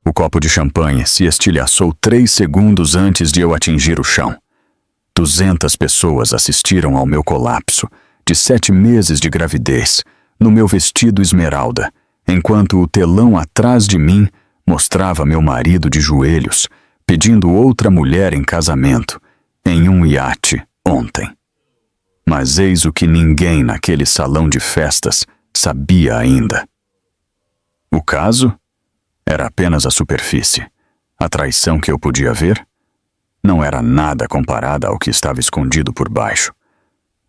O copo de champanhe se estilhaçou 3 segundos antes de eu atingir o chão. 200 pessoas assistiram ao meu colapso, de 7 meses de gravidez, no meu vestido esmeralda, enquanto o telão atrás de mim mostrava meu marido de joelhos, pedindo outra mulher em casamento, em um iate ontem. Mas eis o que ninguém naquele salão de festas sabia ainda. O caso era apenas a superfície. A traição que eu podia ver não era nada comparada ao que estava escondido por baixo.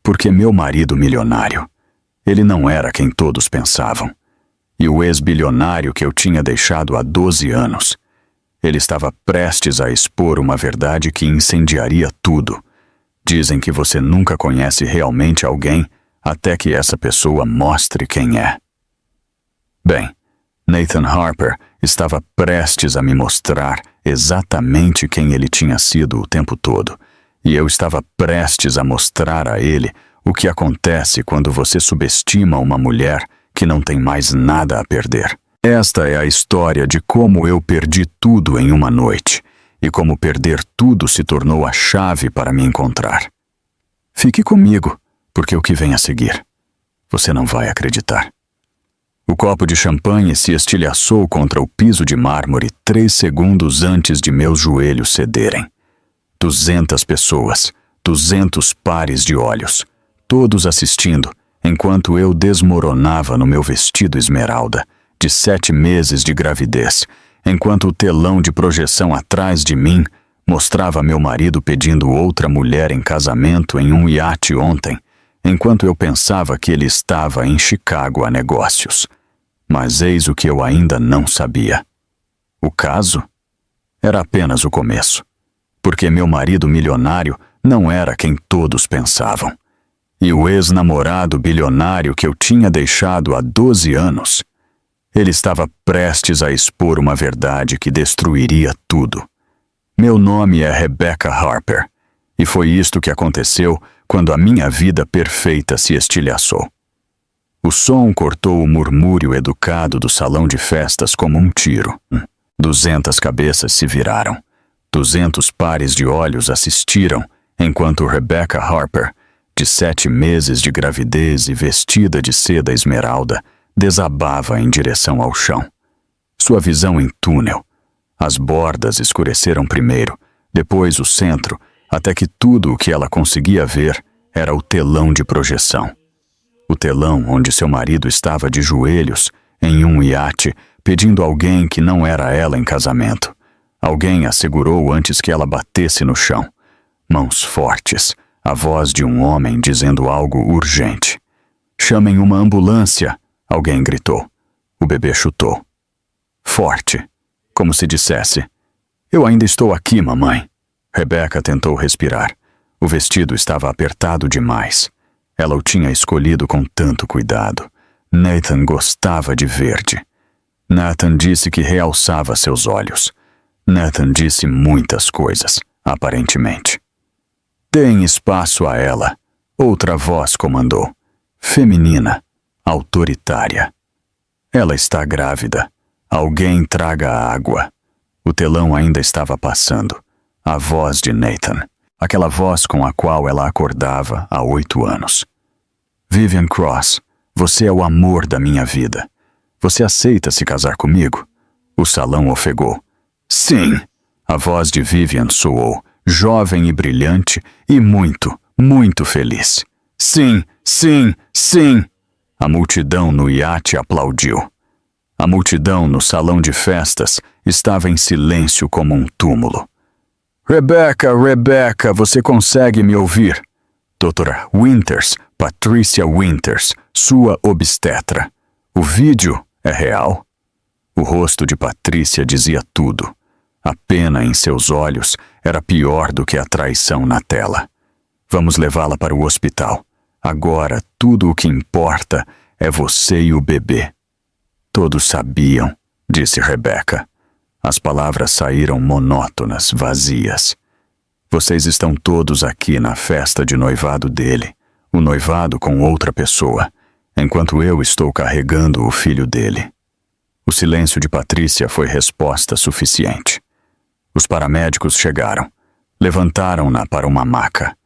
Porque meu marido milionário, ele não era quem todos pensavam. E o ex-bilionário que eu tinha deixado há 12 anos, ele estava prestes a expor uma verdade que incendiaria tudo. Dizem que você nunca conhece realmente alguém até que essa pessoa mostre quem é. Bem, Nathan Harper estava prestes a me mostrar exatamente quem ele tinha sido o tempo todo, e eu estava prestes a mostrar a ele o que acontece quando você subestima uma mulher que não tem mais nada a perder. Esta é a história de como eu perdi tudo em uma noite, e como perder tudo se tornou a chave para me encontrar. Fique comigo, porque o que vem a seguir, você não vai acreditar. O copo de champanhe se estilhaçou contra o piso de mármore 3 segundos antes de meus joelhos cederem. 200 pessoas, 200 pares de olhos, todos assistindo, enquanto eu desmoronava no meu vestido esmeralda, de 7 meses de gravidez, enquanto o telão de projeção atrás de mim mostrava meu marido pedindo outra mulher em casamento em um iate ontem, enquanto eu pensava que ele estava em Chicago a negócios. Mas eis o que eu ainda não sabia. O caso era apenas o começo, porque meu marido milionário não era quem todos pensavam. E o ex-namorado bilionário que eu tinha deixado há 12 anos, ele estava prestes a expor uma verdade que destruiria tudo. Meu nome é Rebecca Harper, e foi isto que aconteceu quando a minha vida perfeita se estilhaçou. O som cortou o murmúrio educado do salão de festas como um tiro. 200 cabeças se viraram. 200 pares de olhos assistiram, enquanto Rebecca Harper, de 7 meses de gravidez e vestida de seda esmeralda, desabava em direção ao chão. Sua visão em túnel. As bordas escureceram primeiro, depois o centro, até que tudo o que ela conseguia ver era o telão de projeção. O telão onde seu marido estava de joelhos, em um iate, pedindo alguém que não era ela em casamento. Alguém a segurou antes que ela batesse no chão. Mãos fortes, a voz de um homem dizendo algo urgente. "Chamem uma ambulância!" Alguém gritou. O bebê chutou. Forte, como se dissesse: "Eu ainda estou aqui, mamãe." Rebecca tentou respirar. O vestido estava apertado demais. Ela o tinha escolhido com tanto cuidado. Nathan gostava de verde. Nathan disse que realçava seus olhos. Nathan disse muitas coisas, aparentemente. "Deem espaço a ela", outra voz comandou. Feminina, autoritária. "Ela está grávida. Alguém traga água." O telão ainda estava passando. A voz de Nathan. Aquela voz com a qual ela acordava há 8 anos. "Vivian Cross, você é o amor da minha vida. Você aceita se casar comigo?" O salão ofegou. "Sim!" A voz de Vivian soou, jovem e brilhante e muito, muito feliz. "Sim, sim, sim!" A multidão no iate aplaudiu. A multidão no salão de festas estava em silêncio como um túmulo. "Rebecca, Rebecca, você consegue me ouvir?" "Doutora Winters, Patricia Winters, sua obstetra. O vídeo é real?" O rosto de Patrícia dizia tudo. A pena em seus olhos era pior do que a traição na tela. "Vamos levá-la para o hospital. Agora tudo o que importa é você e o bebê." "Todos sabiam", disse Rebecca. As palavras saíram monótonas, vazias. "Vocês estão todos aqui na festa de noivado dele, o noivado com outra pessoa, enquanto eu estou carregando o filho dele." O silêncio de Patrícia foi resposta suficiente. Os paramédicos chegaram. Levantaram-na para uma maca.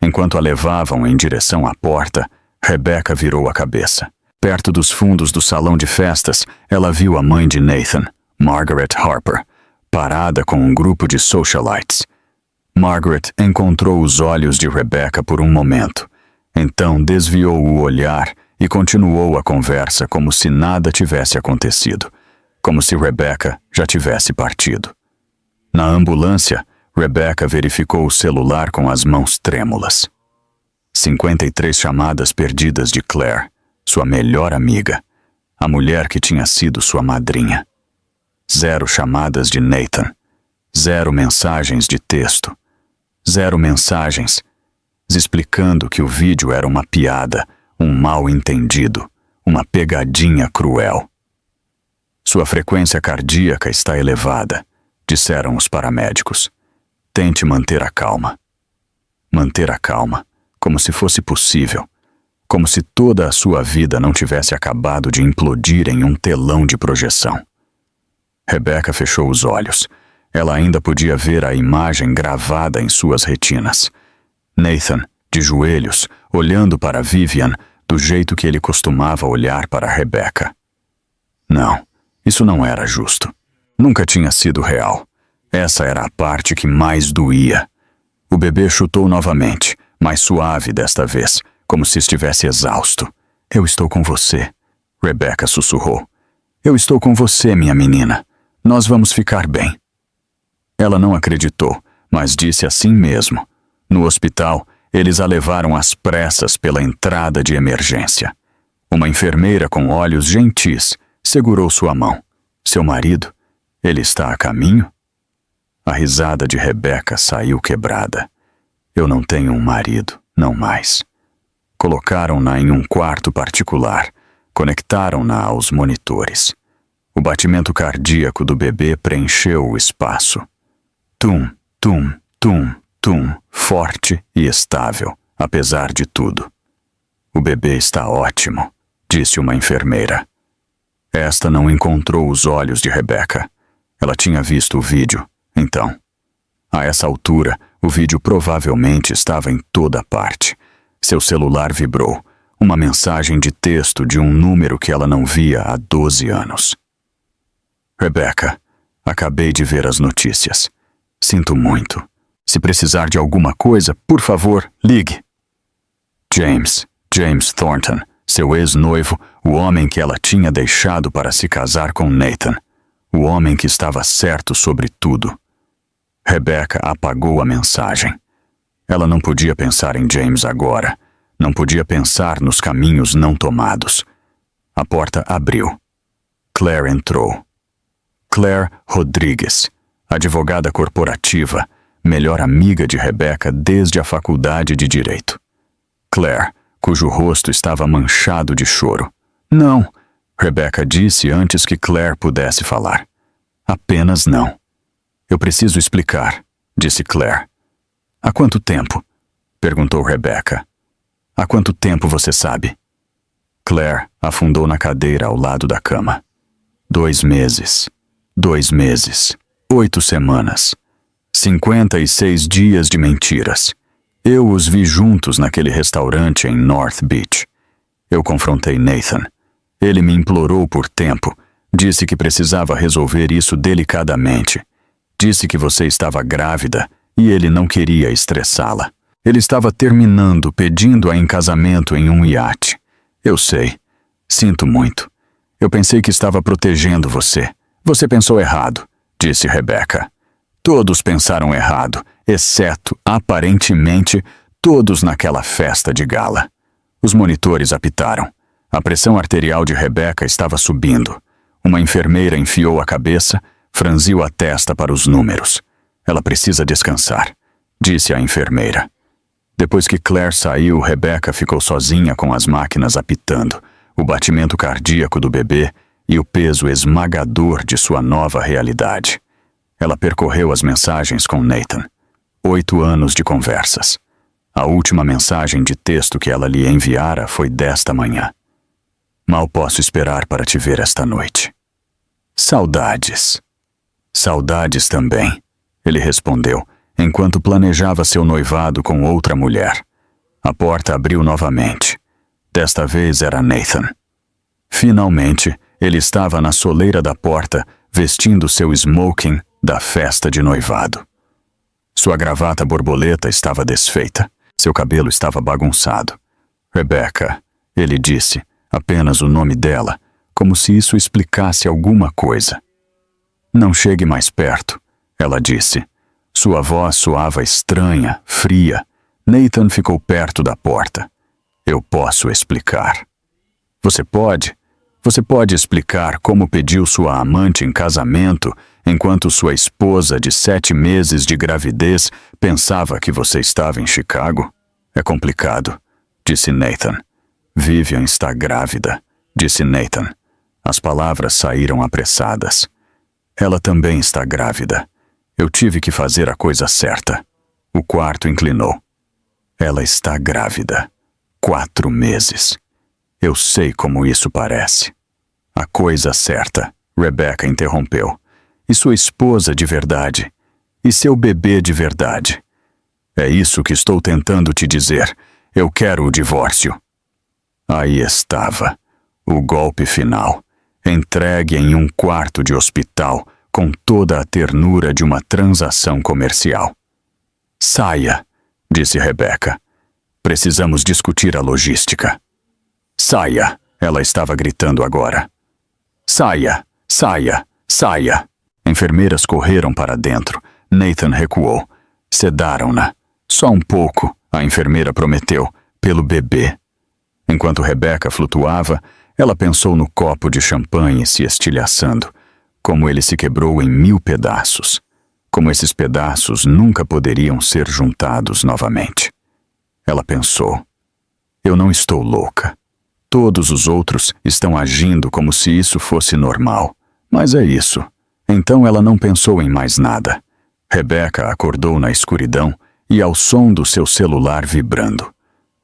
Enquanto a levavam em direção à porta, Rebecca virou a cabeça. Perto dos fundos do salão de festas, ela viu a mãe de Nathan, Margaret Harper, parada com um grupo de socialites. Margaret encontrou os olhos de Rebecca por um momento. Então desviou o olhar e continuou a conversa como se nada tivesse acontecido, como se Rebecca já tivesse partido. Na ambulância, Rebecca verificou o celular com as mãos trêmulas. 53 chamadas perdidas de Claire, sua melhor amiga, a mulher que tinha sido sua madrinha. 0 chamadas de Nathan, 0 mensagens de texto, 0 mensagens explicando que o vídeo era uma piada, um mal-entendido, uma pegadinha cruel. Sua frequência cardíaca está elevada, disseram os paramédicos. Tente manter a calma. Manter a calma, como se fosse possível, como se toda a sua vida não tivesse acabado de implodir em um telão de projeção. Rebecca fechou os olhos. Ela ainda podia ver a imagem gravada em suas retinas. Nathan, de joelhos, olhando para Vivian do jeito que ele costumava olhar para Rebecca. Não, isso não era justo. Nunca tinha sido real. Essa era a parte que mais doía. O bebê chutou novamente, mais suave desta vez, como se estivesse exausto. Eu estou com você, Rebecca sussurrou. Eu estou com você, minha menina. Nós vamos ficar bem. Ela não acreditou, mas disse assim mesmo. No hospital, eles a levaram às pressas pela entrada de emergência. Uma enfermeira com olhos gentis segurou sua mão. Seu marido? Ele está a caminho? A risada de Rebecca saiu quebrada. Eu não tenho um marido, não mais. Colocaram-na em um quarto particular. Conectaram-na aos monitores. O batimento cardíaco do bebê preencheu o espaço. Tum, tum, tum, tum, forte e estável, apesar de tudo. O bebê está ótimo, disse uma enfermeira. Esta não encontrou os olhos de Rebecca. Ela tinha visto o vídeo, então. A essa altura, o vídeo provavelmente estava em toda parte. Seu celular vibrou, uma mensagem de texto de um número que ela não via há 12 anos. Rebecca, acabei de ver as notícias. Sinto muito. Se precisar de alguma coisa, por favor, ligue. James Thornton, seu ex-noivo, o homem que ela tinha deixado para se casar com Nathan. O homem que estava certo sobre tudo. Rebecca apagou a mensagem. Ela não podia pensar em James agora. Não podia pensar nos caminhos não tomados. A porta abriu. Claire entrou. Claire Rodrigues, advogada corporativa, melhor amiga de Rebecca desde a faculdade de Direito. Claire, cujo rosto estava manchado de choro. Não, Rebecca disse antes que Claire pudesse falar. Apenas não. Eu preciso explicar, disse Claire. Há quanto tempo? Perguntou Rebecca. Há quanto tempo você sabe? Claire afundou na cadeira ao lado da cama. 2 meses. 2 meses. 8 semanas. 56 dias de mentiras. Eu os vi juntos naquele restaurante em North Beach. Eu confrontei Nathan. Ele me implorou por tempo. Disse que precisava resolver isso delicadamente. Disse que você estava grávida e ele não queria estressá-la. Ele estava terminando pedindo-a em casamento em um iate. Eu sei. Sinto muito. Eu pensei que estava protegendo você. Você pensou errado, disse Rebecca. Todos pensaram errado, exceto, aparentemente, todos naquela festa de gala. Os monitores apitaram. A pressão arterial de Rebecca estava subindo. Uma enfermeira enfiou a cabeça, franziu a testa para os números. Ela precisa descansar, disse a enfermeira. Depois que Claire saiu, Rebecca ficou sozinha com as máquinas apitando, o batimento cardíaco do bebê e o peso esmagador de sua nova realidade. Ela percorreu as mensagens com Nathan. 8 anos de conversas. A última mensagem de texto que ela lhe enviara foi desta manhã. Mal posso esperar para te ver esta noite. Saudades. Saudades também, ele respondeu, enquanto planejava seu noivado com outra mulher. A porta abriu novamente. Desta vez era Nathan. Finalmente, ele estava na soleira da porta, vestindo seu smoking da festa de noivado. Sua gravata borboleta estava desfeita. Seu cabelo estava bagunçado. Rebecca, ele disse, apenas o nome dela, como se isso explicasse alguma coisa. Não chegue mais perto, ela disse. Sua voz soava estranha, fria. Nathan ficou perto da porta. Eu posso explicar. Você pode? Você pode explicar como pediu sua amante em casamento enquanto sua esposa de 7 meses de gravidez pensava que você estava em Chicago? É complicado, disse Nathan. Vivian está grávida, disse Nathan. As palavras saíram apressadas. Ela também está grávida. Eu tive que fazer a coisa certa. O quarto inclinou. Ela está grávida. 4 meses. Eu sei como isso parece. A coisa certa, Rebecca interrompeu. E sua esposa de verdade. E seu bebê de verdade. É isso que estou tentando te dizer. Eu quero o divórcio. Aí estava. O golpe final. Entregue em um quarto de hospital com toda a ternura de uma transação comercial. Saia, disse Rebecca. Precisamos discutir a logística. Saia, ela estava gritando agora. Saia, saia, saia. Enfermeiras correram para dentro. Nathan recuou. Sedaram-na. Só um pouco, a enfermeira prometeu, pelo bebê. Enquanto Rebecca flutuava, ela pensou no copo de champanhe se estilhaçando, como ele se quebrou em 1000 pedaços, como esses pedaços nunca poderiam ser juntados novamente. Ela pensou, eu não estou louca. Todos os outros estão agindo como se isso fosse normal, mas é isso. Então ela não pensou em mais nada. Rebecca acordou na escuridão e ao som do seu celular vibrando.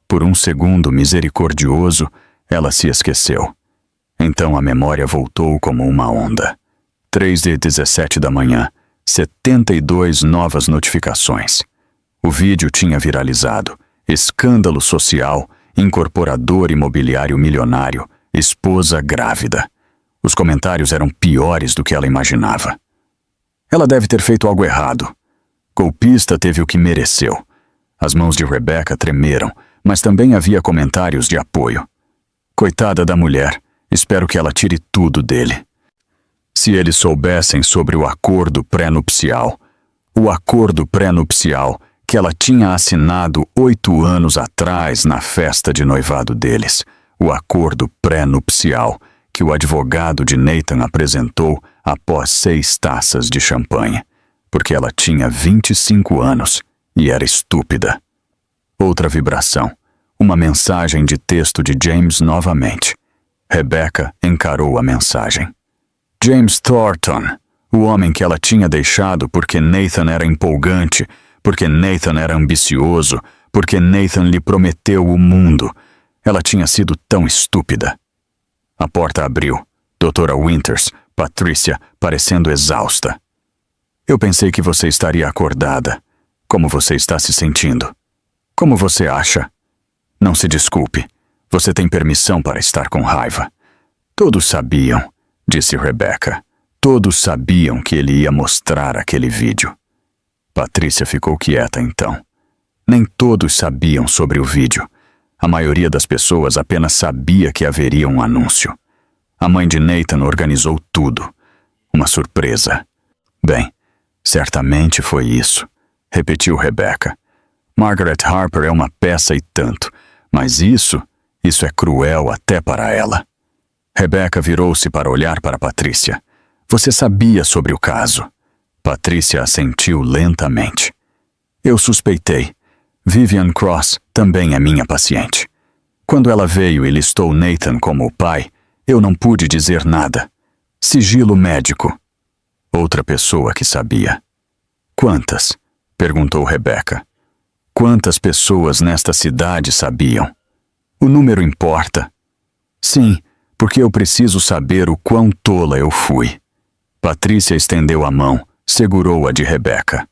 Por um segundo misericordioso, ela se esqueceu. Então a memória voltou como uma onda. 3h17 da manhã, 72 novas notificações. O vídeo tinha viralizado. Escândalo social, incorporador imobiliário milionário, esposa grávida. Os comentários eram piores do que ela imaginava. Ela deve ter feito algo errado. Golpista teve o que mereceu. As mãos de Rebecca tremeram, mas também havia comentários de apoio. Coitada da mulher, espero que ela tire tudo dele. Se eles soubessem sobre o acordo pré-nupcial que ela tinha assinado 8 anos atrás na festa de noivado deles, o acordo pré-nupcial que o advogado de Nathan apresentou após 6 taças de champanhe, porque ela tinha 25 anos e era estúpida. Outra vibração, uma mensagem de texto de James novamente. Rebecca encarou a mensagem. James Thornton, o homem que ela tinha deixado porque Nathan era empolgante, porque Nathan era ambicioso, porque Nathan lhe prometeu o mundo. Ela tinha sido tão estúpida. A porta abriu. Doutora Winters, Patrícia, parecendo exausta. Eu pensei que você estaria acordada. Como você está se sentindo? Como você acha? Não se desculpe. Você tem permissão para estar com raiva. Todos sabiam, disse Rebecca. Todos sabiam que ele ia mostrar aquele vídeo. Patrícia ficou quieta então. Nem todos sabiam sobre o vídeo. A maioria das pessoas apenas sabia que haveria um anúncio. A mãe de Nathan organizou tudo. Uma surpresa. Bem, certamente foi isso, repetiu Rebecca. Margaret Harper é uma peça e tanto, mas isso é cruel até para ela. Rebecca virou-se para olhar para Patrícia. Você sabia sobre o caso? Patrícia assentiu lentamente. Eu suspeitei. Vivian Cross também é minha paciente. Quando ela veio e listou Nathan como o pai, eu não pude dizer nada. Sigilo médico. Outra pessoa que sabia. Quantas? Perguntou Rebecca. Quantas pessoas nesta cidade sabiam? O número importa. Sim, porque eu preciso saber o quão tola eu fui. Patrícia estendeu a mão, segurou-a de Rebeca.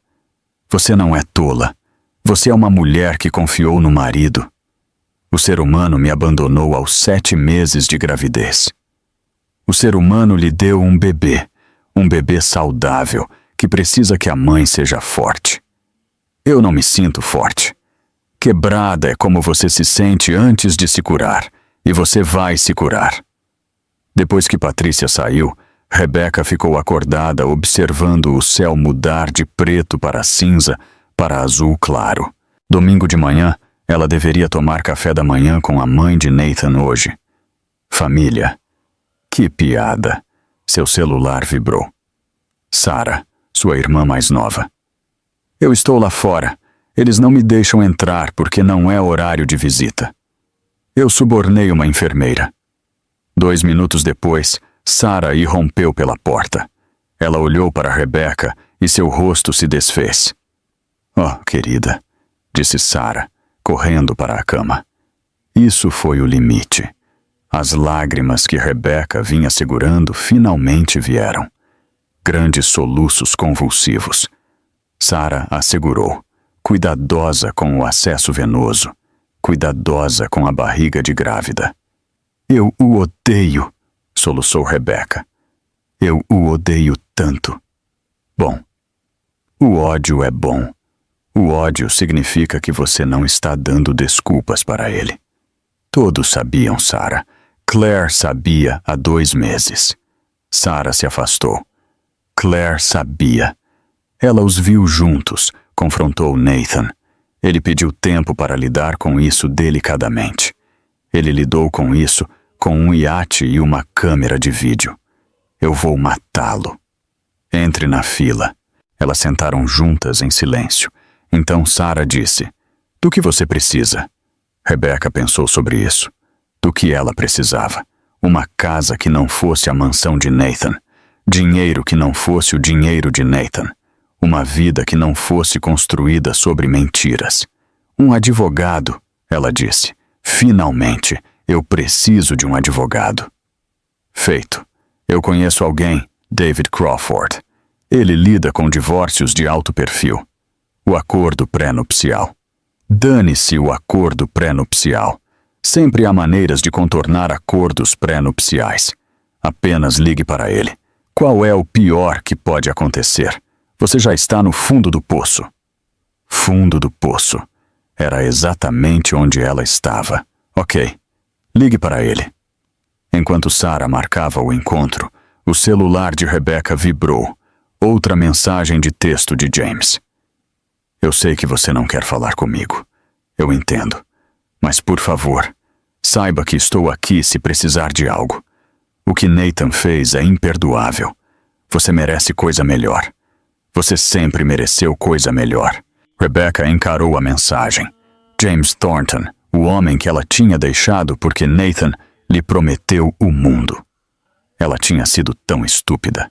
Você não é tola. Você é uma mulher que confiou no marido. O ser humano me abandonou aos 7 meses de gravidez. O ser humano lhe deu um bebê saudável, que precisa que a mãe seja forte. Eu não me sinto forte. Quebrada é como você se sente antes de se curar, e você vai se curar. Depois que Patrícia saiu, Rebeca ficou acordada observando o céu mudar de preto para cinza para azul claro. Domingo de manhã, ela deveria tomar café da manhã com a mãe de Nathan hoje. Família. Que piada. Seu celular vibrou. Sarah, sua irmã mais nova. Eu estou lá fora. Eles não me deixam entrar porque não é horário de visita. Eu subornei uma enfermeira. 2 minutos depois, Sarah irrompeu pela porta. Ela olhou para Rebeca e seu rosto se desfez. Oh, querida, disse Sarah, correndo para a cama. Isso foi o limite. As lágrimas que Rebeca vinha segurando finalmente vieram. Grandes soluços convulsivos. Sarah a segurou, cuidadosa com o acesso venoso, cuidadosa com a barriga de grávida. Eu o odeio, soluçou Rebeca. Eu o odeio tanto. Bom, o ódio é bom. O ódio significa que você não está dando desculpas para ele. Todos sabiam, Sarah. Claire sabia há 2 meses. Sarah se afastou. Claire sabia. Ela os viu juntos, confrontou Nathan. Ele pediu tempo para lidar com isso delicadamente. Ele lidou com isso com um iate e uma câmera de vídeo. Eu vou matá-lo. Entre na fila. Elas sentaram juntas em silêncio. Então Sarah disse, do que você precisa? Rebeca pensou sobre isso. Do que ela precisava. Uma casa que não fosse a mansão de Nathan. Dinheiro que não fosse o dinheiro de Nathan. Uma vida que não fosse construída sobre mentiras. Um advogado, ela disse. Finalmente, eu preciso de um advogado. Feito. Eu conheço alguém, David Crawford. Ele lida com divórcios de alto perfil. O acordo pré-nupcial. Dane-se o acordo pré-nupcial. Sempre há maneiras de contornar acordos pré-nupciais. Apenas ligue para ele. Qual é o pior que pode acontecer? Você já está no fundo do poço. Fundo do poço. Era exatamente onde ela estava. Ok. Ligue para ele. Enquanto Sarah marcava o encontro, o celular de Rebeca vibrou. Outra mensagem de texto de James. Eu sei que você não quer falar comigo. Eu entendo. Mas, por favor, saiba que estou aqui se precisar de algo. O que Nathan fez é imperdoável. Você merece coisa melhor. Você sempre mereceu coisa melhor. Rebecca encarou a mensagem. James Thornton, o homem que ela tinha deixado porque Nathan lhe prometeu o mundo. Ela tinha sido tão estúpida.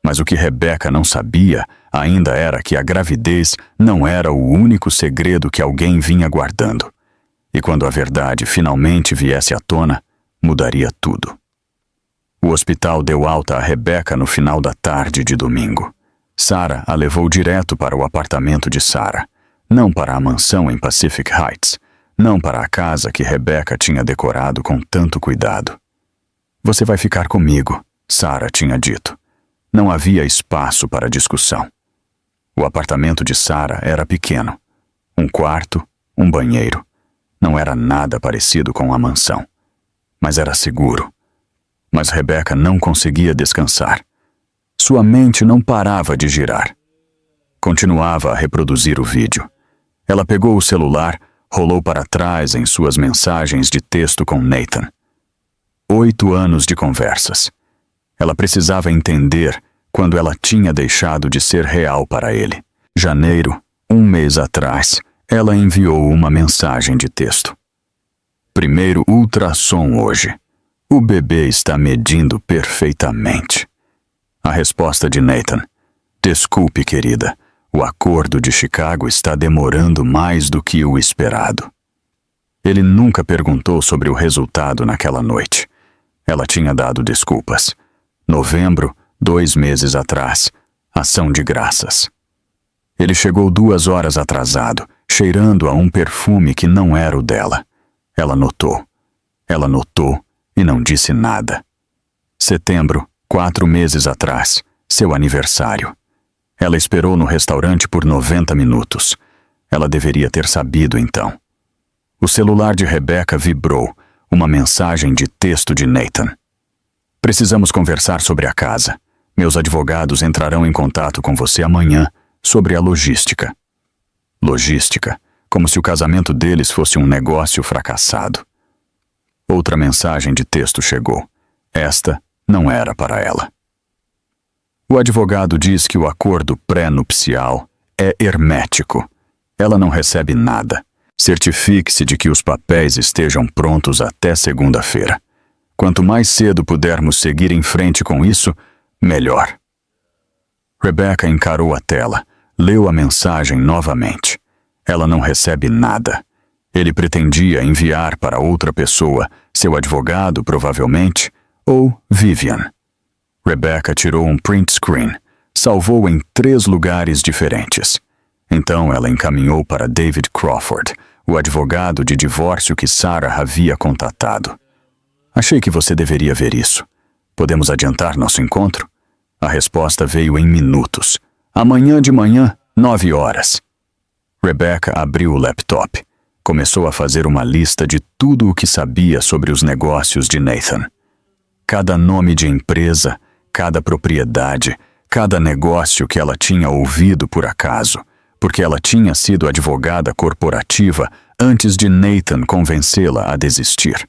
Mas o que Rebecca não sabia ainda era que a gravidez não era o único segredo que alguém vinha guardando. E quando a verdade finalmente viesse à tona, mudaria tudo. O hospital deu alta a Rebecca no final da tarde de domingo. Sarah a levou direto para o apartamento de Sarah, não para a mansão em Pacific Heights, não para a casa que Rebecca tinha decorado com tanto cuidado. Você vai ficar comigo, Sarah tinha dito. Não havia espaço para discussão. O apartamento de Sarah era pequeno. Um quarto, um banheiro. Não era nada parecido com a mansão. Mas era seguro. Mas Rebecca não conseguia descansar. Sua mente não parava de girar. Continuava a reproduzir o vídeo. Ela pegou o celular, rolou para trás em suas mensagens de texto com Nathan. 8 anos de conversas. Ela precisava entender quando ela tinha deixado de ser real para ele. Janeiro, 1 mês atrás, ela enviou uma mensagem de texto. Primeiro ultrassom hoje. O bebê está medindo perfeitamente. A resposta de Nathan. Desculpe, querida. O acordo de Chicago está demorando mais do que o esperado. Ele nunca perguntou sobre o resultado naquela noite. Ela tinha dado desculpas. Novembro, 2 meses atrás, ação de graças. Ele chegou 2 horas atrasado, cheirando a um perfume que não era o dela. Ela notou. Ela notou e não disse nada. Setembro, 4 meses atrás, seu aniversário. Ela esperou no restaurante por 90 minutos. Ela deveria ter sabido então. O celular de Rebecca vibrou, uma mensagem de texto de Nathan. Precisamos conversar sobre a casa. Meus advogados entrarão em contato com você amanhã sobre a logística. Logística, como se o casamento deles fosse um negócio fracassado. Outra mensagem de texto chegou. Esta não era para ela. O advogado diz que o acordo pré-nupcial é hermético. Ela não recebe nada. Certifique-se de que os papéis estejam prontos até segunda-feira. Quanto mais cedo pudermos seguir em frente com isso, melhor. Rebecca encarou a tela, leu a mensagem novamente. Ela não recebe nada. Ele pretendia enviar para outra pessoa, seu advogado, provavelmente, ou Vivian. Rebecca tirou um print screen, salvou em 3 lugares diferentes. Então ela encaminhou para David Crawford, o advogado de divórcio que Sarah havia contatado. Achei que você deveria ver isso. Podemos adiantar nosso encontro? A resposta veio em minutos. Amanhã de manhã, 9 horas. Rebecca abriu o laptop. Começou a fazer uma lista de tudo o que sabia sobre os negócios de Nathan. Cada nome de empresa, cada propriedade, cada negócio que ela tinha ouvido por acaso, porque ela tinha sido advogada corporativa antes de Nathan convencê-la a desistir.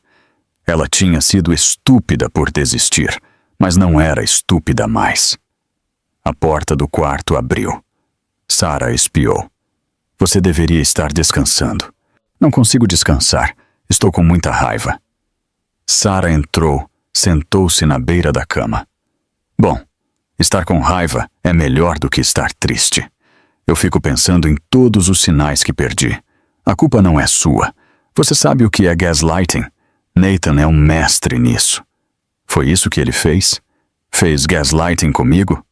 Ela tinha sido estúpida por desistir, mas não era estúpida mais. A porta do quarto abriu. Sarah espiou. Você deveria estar descansando. Não consigo descansar. Estou com muita raiva. Sarah entrou, sentou-se na beira da cama. Bom, estar com raiva é melhor do que estar triste. Eu fico pensando em todos os sinais que perdi. A culpa não é sua. Você sabe o que é gaslighting? Nathan é um mestre nisso. Foi isso que ele fez? Fez gaslighting comigo?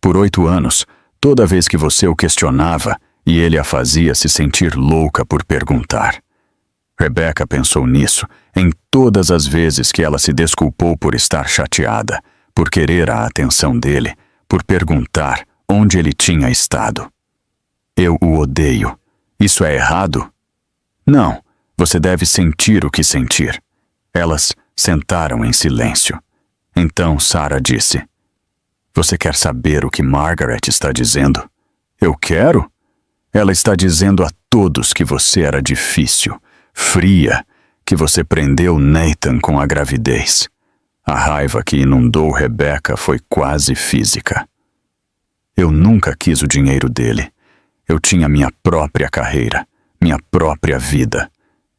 Por 8 anos, toda vez que você o questionava, e ele a fazia se sentir louca por perguntar. Rebecca pensou nisso em todas as vezes que ela se desculpou por estar chateada, por querer a atenção dele, por perguntar onde ele tinha estado. Eu o odeio. Isso é errado? Não, você deve sentir o que sentir. Elas sentaram em silêncio. Então Sarah disse: Você quer saber o que Margaret está dizendo? Eu quero? Ela está dizendo a todos que você era difícil, fria, que você prendeu Nathan com a gravidez. A raiva que inundou Rebecca foi quase física. Eu nunca quis o dinheiro dele. Eu tinha minha própria carreira, minha própria vida.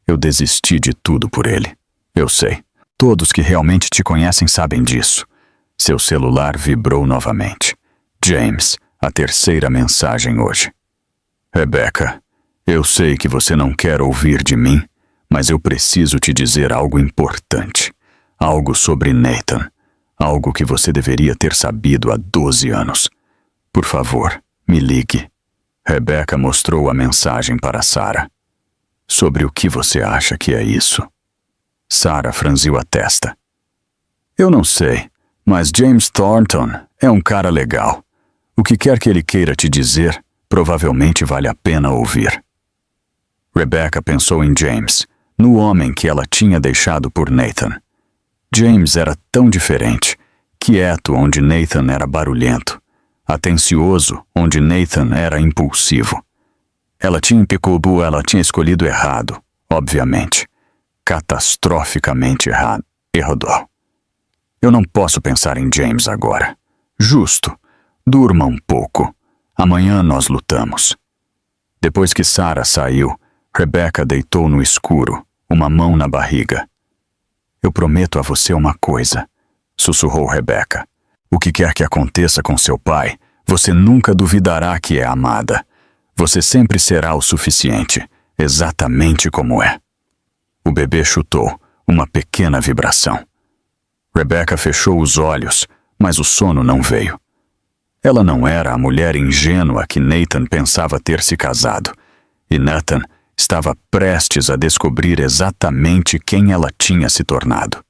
Eu desisti de tudo por ele. Eu sei. Todos que realmente te conhecem sabem disso. Seu celular vibrou novamente. James, a 3ª mensagem hoje. Rebecca, eu sei que você não quer ouvir de mim, mas eu preciso te dizer algo importante. Algo sobre Nathan. Algo que você deveria ter sabido há 12 anos. Por favor, me ligue. Rebecca mostrou a mensagem para Sarah. Sobre o que você acha que é isso? Sarah franziu a testa. Eu não sei, mas James Thornton é um cara legal. O que quer que ele queira te dizer, provavelmente vale a pena ouvir. Rebecca pensou em James, no homem que ela tinha deixado por Nathan. James era tão diferente, quieto onde Nathan era barulhento, atencioso onde Nathan era impulsivo. Ela tinha escolhido errado, obviamente. Catastroficamente errado. Eu não posso pensar em James agora. Justo. Durma um pouco. Amanhã nós lutamos. Depois que Sarah saiu, Rebecca deitou no escuro, uma mão na barriga. Eu prometo a você uma coisa, sussurrou Rebecca. O que quer que aconteça com seu pai, você nunca duvidará que é amada. Você sempre será o suficiente, exatamente como é. O bebê chutou, uma pequena vibração. Rebecca fechou os olhos, mas o sono não veio. Ela não era a mulher ingênua que Nathan pensava ter se casado, e Nathan estava prestes a descobrir exatamente quem ela tinha se tornado.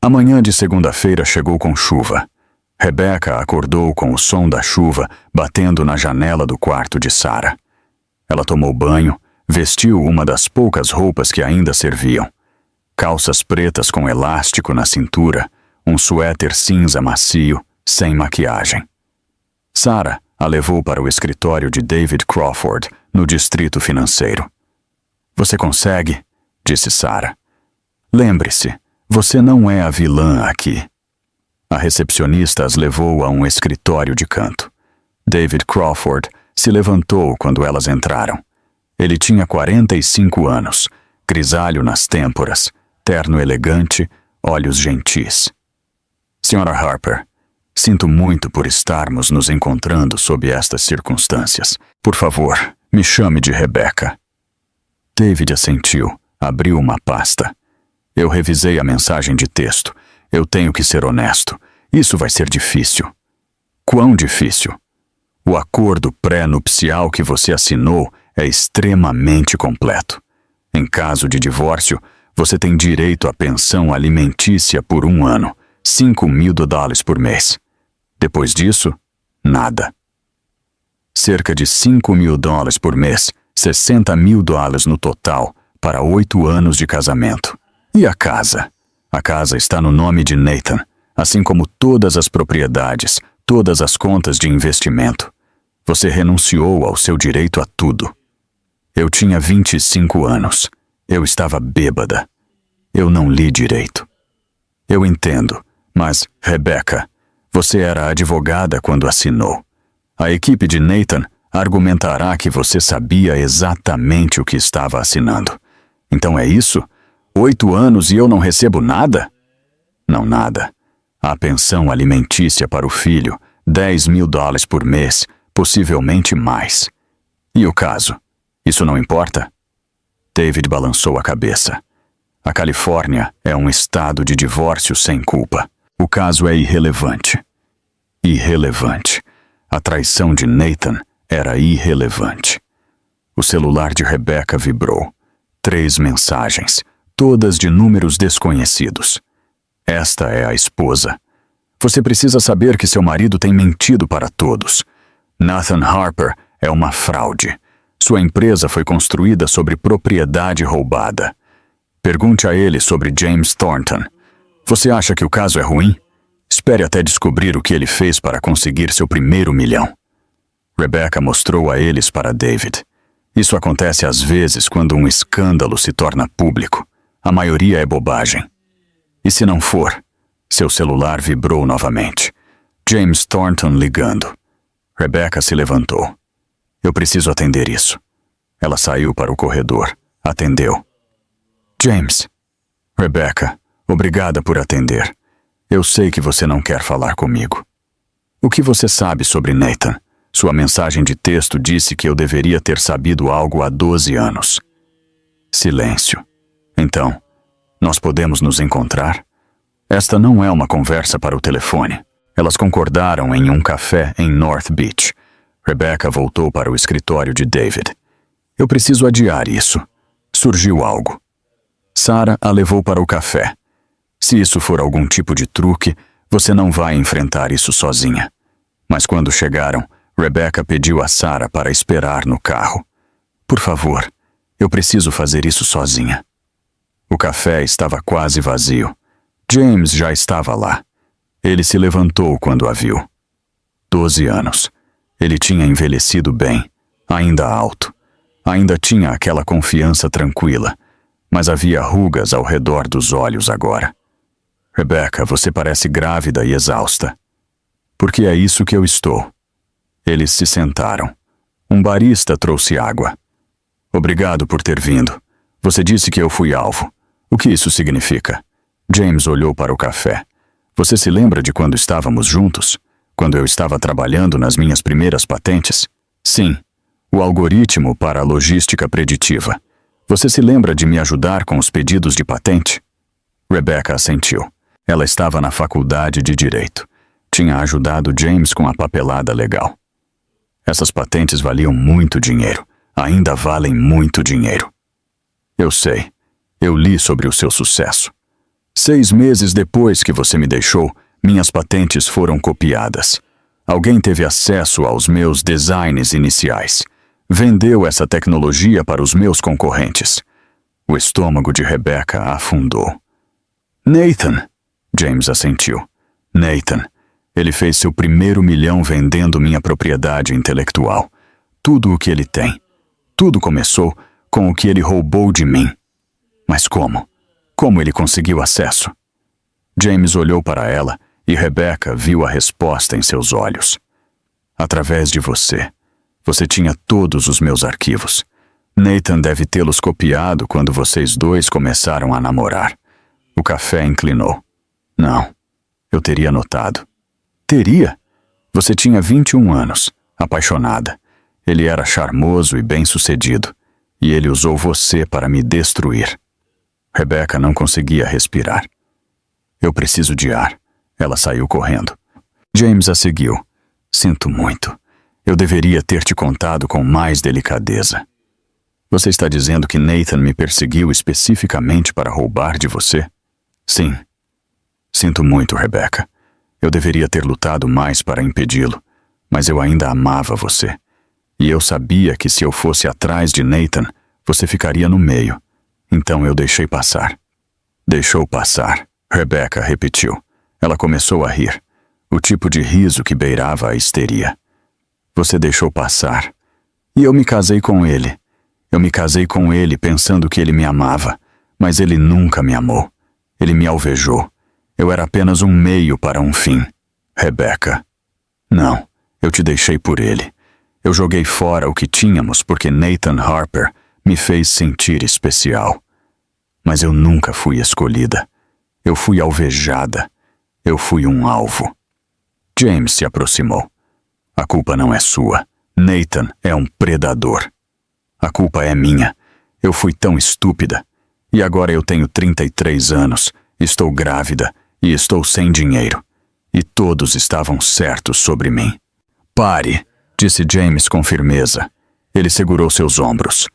A manhã de segunda-feira chegou com chuva. Rebecca acordou com o som da chuva batendo na janela do quarto de Sarah. Ela tomou banho, vestiu uma das poucas roupas que ainda serviam. Calças pretas com elástico na cintura, um suéter cinza macio, sem maquiagem. Sarah a levou para o escritório de David Crawford, no distrito financeiro. "Você consegue?" disse Sarah. "Lembre-se, você não é a vilã aqui." A recepcionista as levou a um escritório de canto. David Crawford se levantou quando elas entraram. Ele tinha 45 anos, grisalho nas têmporas, terno elegante, olhos gentis. "Sra. Harper, sinto muito por estarmos nos encontrando sob estas circunstâncias. Por favor, me chame de Rebecca." David assentiu, abriu uma pasta. "Eu revisei a mensagem de texto. Eu tenho que ser honesto. Isso vai ser difícil." "Quão difícil?" "O acordo pré-nupcial que você assinou é extremamente completo. Em caso de divórcio, você tem direito à pensão alimentícia por 1 ano, $5.000 por mês. Depois disso, nada." Cerca de $5.000 por mês, $60.000 no total, para 8 anos de casamento. E a casa? A casa está no nome de Nathan, assim como todas as propriedades, todas as contas de investimento. Você renunciou ao seu direito a tudo. Eu tinha 25 anos. Eu estava bêbada. Eu não li direito. Eu entendo, mas, Rebecca, você era advogada quando assinou. A equipe de Nathan argumentará que você sabia exatamente o que estava assinando. Então é isso? 8 anos e eu não recebo nada? Não nada. A pensão alimentícia para o filho, $10.000 por mês, possivelmente mais. E o caso? Isso não importa? David balançou a cabeça. A Califórnia é um estado de divórcio sem culpa. O caso é irrelevante. Irrelevante. A traição de Nathan era irrelevante. O celular de Rebecca vibrou. 3 mensagens, todas de números desconhecidos. Esta é a esposa. Você precisa saber que seu marido tem mentido para todos. Nathan Harper é uma fraude. Sua empresa foi construída sobre propriedade roubada. Pergunte a ele sobre James Thornton. Você acha que o caso é ruim? Espere até descobrir o que ele fez para conseguir seu primeiro $1 milhão. Rebecca mostrou a eles para David. Isso acontece às vezes quando um escândalo se torna público. A maioria é bobagem. E se não for? Seu celular vibrou novamente. James Thornton ligando. Rebecca se levantou. Eu preciso atender isso. Ela saiu para o corredor. Atendeu. James. Rebecca, obrigada por atender. Eu sei que você não quer falar comigo. O que você sabe sobre Nathan? Sua mensagem de texto disse que eu deveria ter sabido algo há 12 anos. Silêncio. Então, nós podemos nos encontrar? Esta não é uma conversa para o telefone. Elas concordaram em um café em North Beach. Rebecca voltou para o escritório de David. Eu preciso adiar isso. Surgiu algo. Sarah a levou para o café. Se isso for algum tipo de truque, você não vai enfrentar isso sozinha. Mas quando chegaram, Rebecca pediu a Sarah para esperar no carro. Por favor, eu preciso fazer isso sozinha. O café estava quase vazio. James já estava lá. Ele se levantou quando a viu. 12 anos. Ele tinha envelhecido bem, ainda alto. Ainda tinha aquela confiança tranquila, mas havia rugas ao redor dos olhos agora. Rebecca, você parece grávida e exausta. Porque é isso que eu estou. Eles se sentaram. Um barista trouxe água. Obrigado por ter vindo. Você disse que eu fui alvo. O que isso significa? James olhou para o café. Você se lembra de quando estávamos juntos? Quando eu estava trabalhando nas minhas primeiras patentes? Sim. O algoritmo para a logística preditiva. Você se lembra de me ajudar com os pedidos de patente? Rebecca assentiu. Ela estava na faculdade de Direito. Tinha ajudado James com a papelada legal. Essas patentes valiam muito dinheiro. Ainda valem muito dinheiro. Eu sei. Eu li sobre o seu sucesso. 6 meses depois que você me deixou, minhas patentes foram copiadas. Alguém teve acesso aos meus designs iniciais. Vendeu essa tecnologia para os meus concorrentes. O estômago de Rebecca afundou. Nathan, James assentiu. Nathan, ele fez seu primeiro milhão vendendo minha propriedade intelectual. Tudo o que ele tem. Tudo começou com o que ele roubou de mim. Mas como? Como ele conseguiu acesso? James olhou para ela e Rebecca viu a resposta em seus olhos. Através de você. Você tinha todos os meus arquivos. Nathan deve tê-los copiado quando vocês dois começaram a namorar. O café inclinou. Não, eu teria notado. Teria? Você tinha 21 anos, apaixonada. Ele era charmoso e bem-sucedido, e ele usou você para me destruir. Rebecca não conseguia respirar. Eu preciso de ar. Ela saiu correndo. James a seguiu. Sinto muito. Eu deveria ter te contado com mais delicadeza. Você está dizendo que Nathan me perseguiu especificamente para roubar de você? Sim. Sinto muito, Rebecca. Eu deveria ter lutado mais para impedi-lo, mas eu ainda amava você. E eu sabia que se eu fosse atrás de Nathan, você ficaria no meio. Então eu deixei passar. Deixou passar, Rebecca repetiu. Ela começou a rir, o tipo de riso que beirava a histeria. Você deixou passar. E eu me casei com ele. Eu me casei com ele pensando que ele me amava, mas ele nunca me amou. Ele me alvejou. Eu era apenas um meio para um fim. Rebecca. Não, eu te deixei por ele. Eu joguei fora o que tínhamos porque Nathan Harper me fez sentir especial. Mas eu nunca fui escolhida. Eu fui alvejada. Eu fui um alvo. James se aproximou. A culpa não é sua. Nathan é um predador. A culpa é minha. Eu fui tão estúpida. E agora eu tenho 33 anos, estou grávida e estou sem dinheiro. E todos estavam certos sobre mim. Pare, disse James com firmeza. Ele segurou seus ombros.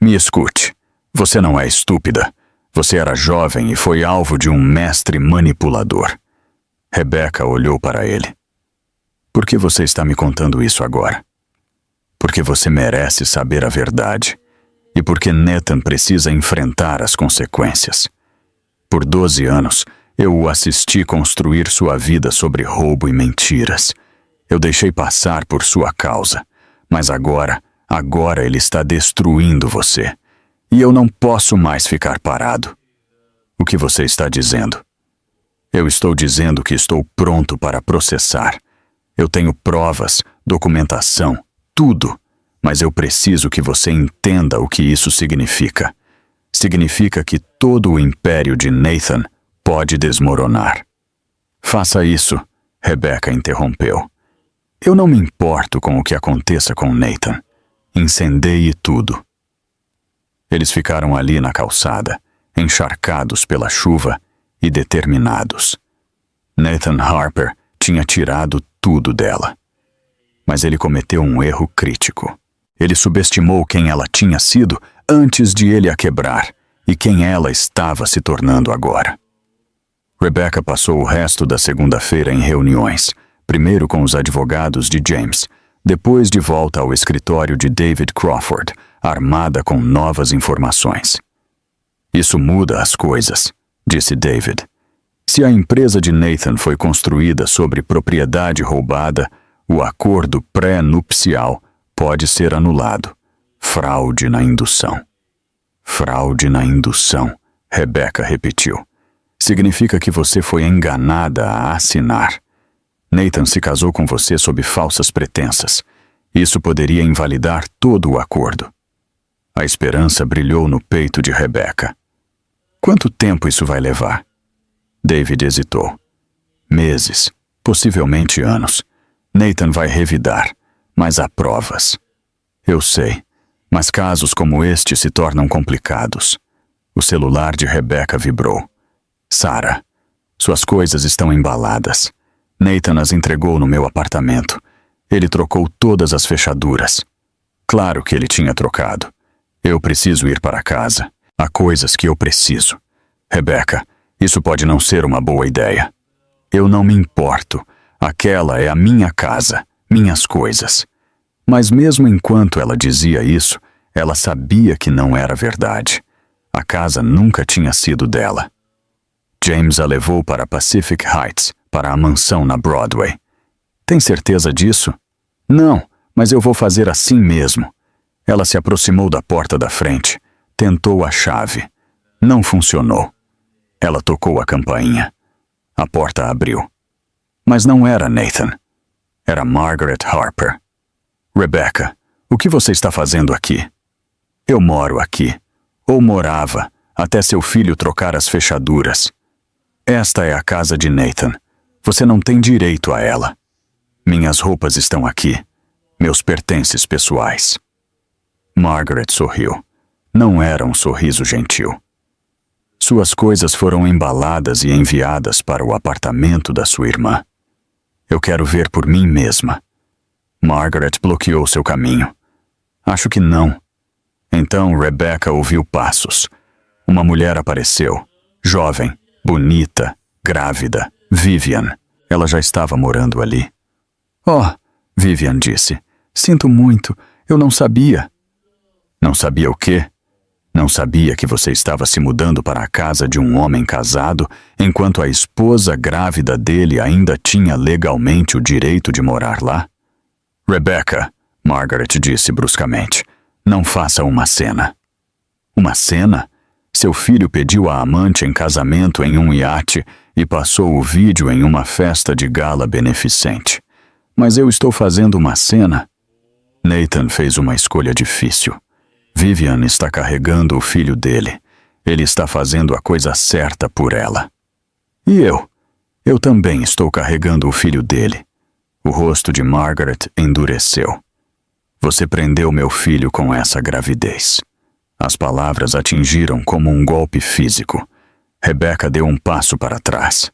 Me escute. Você não é estúpida. Você era jovem e foi alvo de um mestre manipulador. Rebecca olhou para ele. Por que você está me contando isso agora? Porque você merece saber a verdade. E porque Nathan precisa enfrentar as consequências. Por 12 anos, eu o assisti construir sua vida sobre roubo e mentiras. Eu deixei passar por sua causa. Mas agora ele está destruindo você. E eu não posso mais ficar parado. O que você está dizendo? Eu estou dizendo que estou pronto para processar. Eu tenho provas, documentação, tudo. Mas eu preciso que você entenda o que isso significa. Significa que todo o império de Nathan pode desmoronar. Faça isso, Rebecca interrompeu. Eu não me importo com o que aconteça com Nathan. Incendeie tudo. Eles ficaram ali na calçada, encharcados pela chuva e determinados. Nathan Harper tinha tirado tudo dela. Mas ele cometeu um erro crítico. Ele subestimou quem ela tinha sido antes de ele a quebrar e quem ela estava se tornando agora. Rebecca passou o resto da segunda-feira em reuniões, primeiro com os advogados de James, depois de volta ao escritório de David Crawford, armada com novas informações. Isso muda as coisas, disse David. Se a empresa de Nathan foi construída sobre propriedade roubada, o acordo pré-nupcial pode ser anulado. Fraude na indução. Fraude na indução, Rebecca repetiu. Significa que você foi enganada a assinar. Nathan se casou com você sob falsas pretensas. Isso poderia invalidar todo o acordo. A esperança brilhou no peito de Rebecca. Quanto tempo isso vai levar? David hesitou. Meses, possivelmente anos. Nathan vai revidar, mas há provas. Eu sei, mas casos como este se tornam complicados. O celular de Rebecca vibrou. Sarah. Suas coisas estão embaladas. Nathan as entregou no meu apartamento. Ele trocou todas as fechaduras. Claro que ele tinha trocado. Eu preciso ir para casa. Há coisas que eu preciso. Rebecca, isso pode não ser uma boa ideia. Eu não me importo. Aquela é a minha casa, minhas coisas. Mas mesmo enquanto ela dizia isso, ela sabia que não era verdade. A casa nunca tinha sido dela. James a levou para Pacific Heights, para a mansão na Broadway. Tem certeza disso? Não, mas eu vou fazer assim mesmo. Ela se aproximou da porta da frente. Tentou a chave. Não funcionou. Ela tocou a campainha. A porta abriu. Mas não era Nathan. Era Margaret Harper. Rebecca, o que você está fazendo aqui? Eu moro aqui. Ou morava, até seu filho trocar as fechaduras. Esta é a casa de Nathan. Você não tem direito a ela. Minhas roupas estão aqui. Meus pertences pessoais. Margaret sorriu. Não era um sorriso gentil. Suas coisas foram embaladas e enviadas para o apartamento da sua irmã. Eu quero ver por mim mesma. Margaret bloqueou seu caminho. Acho que não. Então Rebecca ouviu passos. Uma mulher apareceu. Jovem, bonita, grávida. Vivian. Ela já estava morando ali. Oh, Vivian disse. Sinto muito. Eu não sabia. Não sabia o quê? Não sabia que você estava se mudando para a casa de um homem casado, enquanto a esposa grávida dele ainda tinha legalmente o direito de morar lá? Rebecca, Margaret disse bruscamente, não faça uma cena. Uma cena? Seu filho pediu a amante em casamento em um iate e passou o vídeo em uma festa de gala beneficente. Mas eu estou fazendo uma cena? Nathan fez uma escolha difícil. Vivian está carregando o filho dele. Ele está fazendo a coisa certa por ela. E eu? Eu também estou carregando o filho dele. O rosto de Margaret endureceu. Você prendeu meu filho com essa gravidez. As palavras atingiram como um golpe físico. Rebecca deu um passo para trás.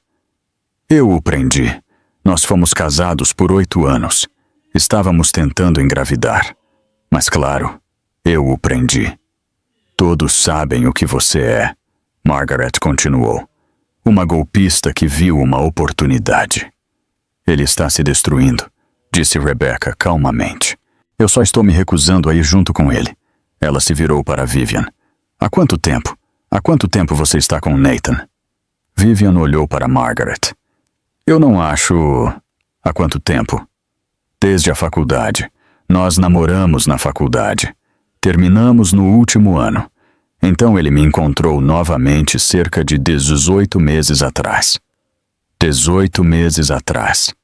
Eu o prendi. Nós fomos casados por 8 anos. Estávamos tentando engravidar. Mas claro, eu o prendi. Todos sabem o que você é, Margaret continuou. Uma golpista que viu uma oportunidade. Ele está se destruindo, disse Rebecca calmamente. Eu só estou me recusando a ir junto com ele. Ela se virou para Vivian. Há quanto tempo? Há quanto tempo você está com Nathan? Vivian olhou para Margaret. Eu não acho... Há quanto tempo? Desde a faculdade. Nós namoramos na faculdade. Terminamos no último ano. Então ele me encontrou novamente cerca de 18 meses atrás. 18 meses atrás.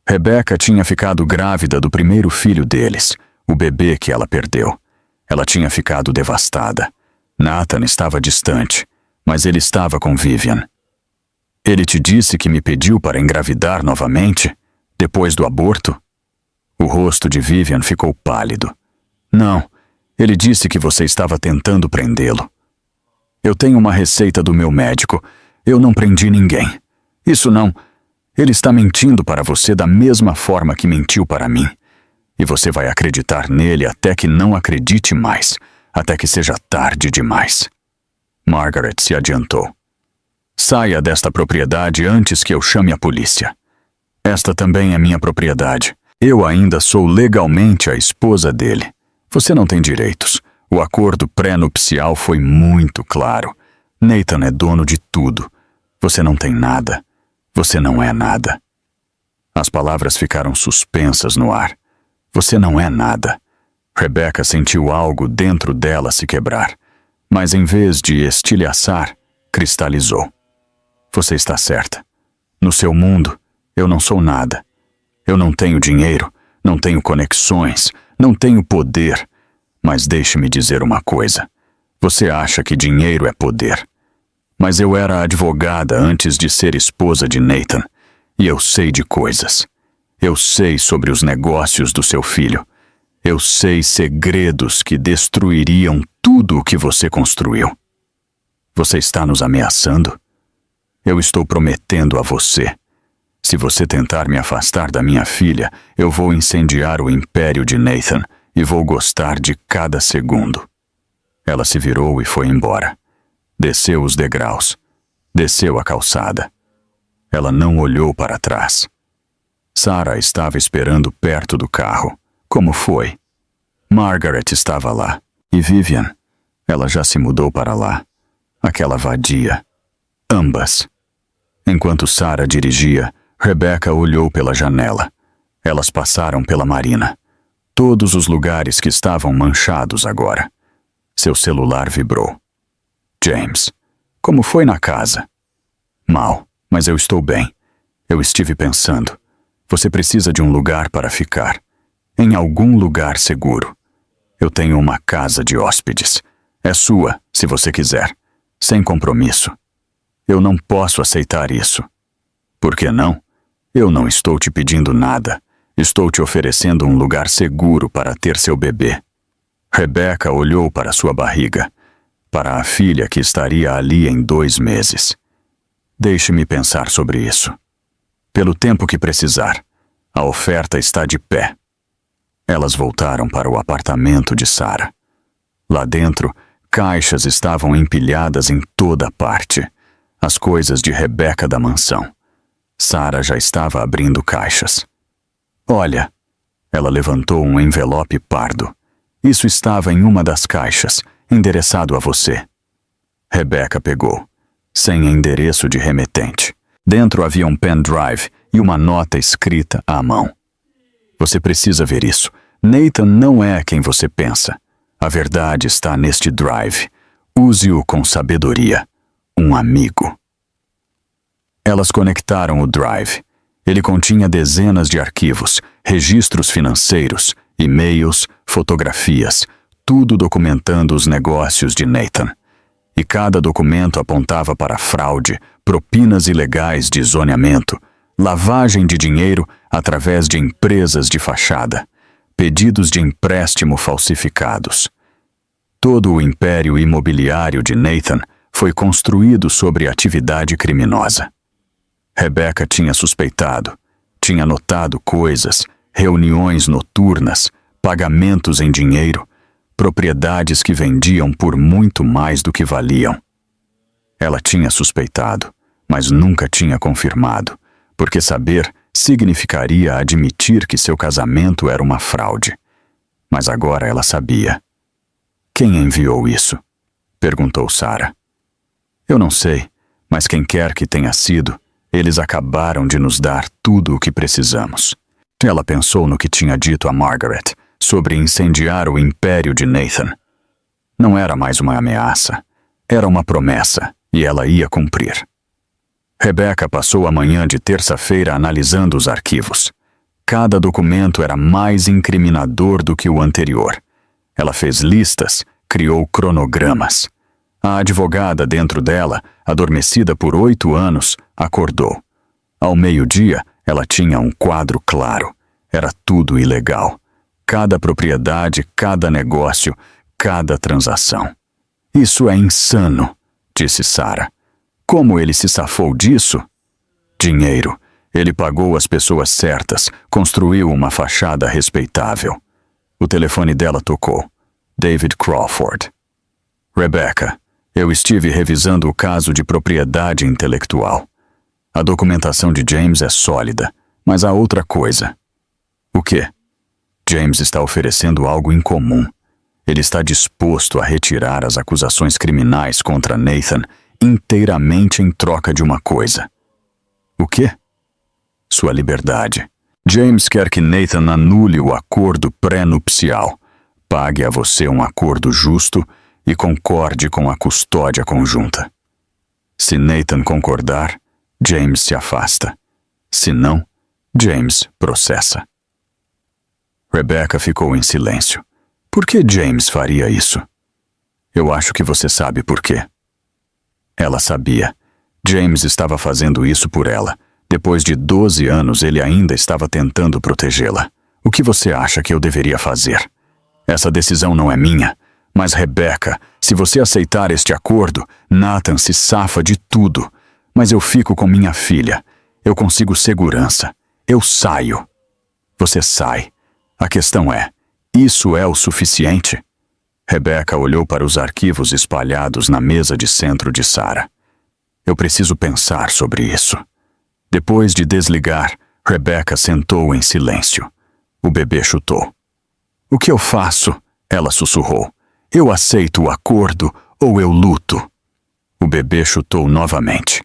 Rebecca tinha ficado grávida do primeiro filho deles, o bebê que ela perdeu. Ela tinha ficado devastada. Nathan estava distante, mas ele estava com Vivian. Ele te disse que me pediu para engravidar novamente, depois do aborto? O rosto de Vivian ficou pálido. Não. Ele disse que você estava tentando prendê-lo. Eu tenho uma receita do meu médico. Eu não prendi ninguém. Isso não. Ele está mentindo para você da mesma forma que mentiu para mim. E você vai acreditar nele até que não acredite mais, até que seja tarde demais. Margaret se adiantou. Saia desta propriedade antes que eu chame a polícia. Esta também é minha propriedade. Eu ainda sou legalmente a esposa dele. Você não tem direitos. O acordo pré-nupcial foi muito claro. Nathan é dono de tudo. Você não tem nada. Você não é nada. As palavras ficaram suspensas no ar. Você não é nada. Rebecca sentiu algo dentro dela se quebrar, mas em vez de estilhaçar, cristalizou. Você está certa. No seu mundo, eu não sou nada. Eu não tenho dinheiro, não tenho conexões, não tenho poder. Mas deixe-me dizer uma coisa. Você acha que dinheiro é poder. Mas eu era advogada antes de ser esposa de Nathan, e eu sei de coisas. Eu sei sobre os negócios do seu filho. Eu sei segredos que destruiriam tudo o que você construiu. Você está nos ameaçando? Eu estou prometendo a você. Se você tentar me afastar da minha filha, eu vou incendiar o império de Nathan e vou gostar de cada segundo. Ela se virou e foi embora. Desceu os degraus. Desceu a calçada. Ela não olhou para trás. Sarah estava esperando perto do carro. Como foi? Margaret estava lá. E Vivian? Ela já se mudou para lá. Aquela vadia. Ambas. Enquanto Sarah dirigia, Rebecca olhou pela janela. Elas passaram pela marina. Todos os lugares que estavam manchados agora. Seu celular vibrou. James. Como foi na casa? Mal, mas eu estou bem. Eu estive pensando. Você precisa de um lugar para ficar. Em algum lugar seguro. Eu tenho uma casa de hóspedes. É sua, se você quiser. Sem compromisso. Eu não posso aceitar isso. Por que não? Eu não estou te pedindo nada. Estou te oferecendo um lugar seguro para ter seu bebê. Rebecca olhou para sua barriga. Para a filha que estaria ali em 2 meses. Deixe-me pensar sobre isso. Pelo tempo que precisar, a oferta está de pé. Elas voltaram para o apartamento de Sarah. Lá dentro, caixas estavam empilhadas em toda parte. As coisas de Rebecca da mansão. Sarah já estava abrindo caixas. Olha, ela levantou um envelope pardo. Isso estava em uma das caixas, endereçado a você. Rebecca pegou, sem endereço de remetente. Dentro havia um pendrive e uma nota escrita à mão. Você precisa ver isso. Nathan não é quem você pensa. A verdade está neste drive. Use-o com sabedoria. Um amigo. Elas conectaram o drive. Ele continha dezenas de arquivos, registros financeiros, e-mails, fotografias, tudo documentando os negócios de Nathan. E cada documento apontava para fraude, propinas ilegais de zoneamento, lavagem de dinheiro através de empresas de fachada, pedidos de empréstimo falsificados. Todo o império imobiliário de Nathan foi construído sobre atividade criminosa. Rebecca tinha suspeitado, tinha notado coisas, reuniões noturnas, pagamentos em dinheiro, propriedades que vendiam por muito mais do que valiam. Ela tinha suspeitado, mas nunca tinha confirmado, porque saber significaria admitir que seu casamento era uma fraude. Mas agora ela sabia. Quem enviou isso? Perguntou Sarah. Eu não sei, mas quem quer que tenha sido, eles acabaram de nos dar tudo o que precisamos. Ela pensou no que tinha dito a Margaret sobre incendiar o império de Nathan. Não era mais uma ameaça, era uma promessa, e ela ia cumprir. Rebecca passou a manhã de terça-feira analisando os arquivos. Cada documento era mais incriminador do que o anterior. Ela fez listas, criou cronogramas. A advogada dentro dela, adormecida por 8 anos, acordou. Ao meio-dia, ela tinha um quadro claro. Era tudo ilegal. Cada propriedade, cada negócio, cada transação. Isso é insano, disse Sarah. Como ele se safou disso? Dinheiro. Ele pagou as pessoas certas, construiu uma fachada respeitável. O telefone dela tocou. David Crawford. Rebecca, eu estive revisando o caso de propriedade intelectual. A documentação de James é sólida, mas há outra coisa. O quê? James está oferecendo algo incomum. Ele está disposto a retirar as acusações criminais contra Nathan inteiramente em troca de uma coisa. O quê? Sua liberdade. James quer que Nathan anule o acordo pré-nupcial, pague a você um acordo justo e concorde com a custódia conjunta. Se Nathan concordar, James se afasta. Se não, James processa. Rebecca ficou em silêncio. Por que James faria isso? Eu acho que você sabe por quê. Ela sabia. James estava fazendo isso por ela. Depois de 12 anos, ele ainda estava tentando protegê-la. O que você acha que eu deveria fazer? Essa decisão não é minha. Mas, Rebecca, se você aceitar este acordo, Nathan se safa de tudo. Mas eu fico com minha filha. Eu consigo segurança. Eu saio. Você sai. A questão é, isso é o suficiente? Rebecca olhou para os arquivos espalhados na mesa de centro de Sarah. Eu preciso pensar sobre isso. Depois de desligar, Rebecca sentou em silêncio. O bebê chutou. O que eu faço? Ela sussurrou. Eu aceito o acordo ou eu luto? O bebê chutou novamente.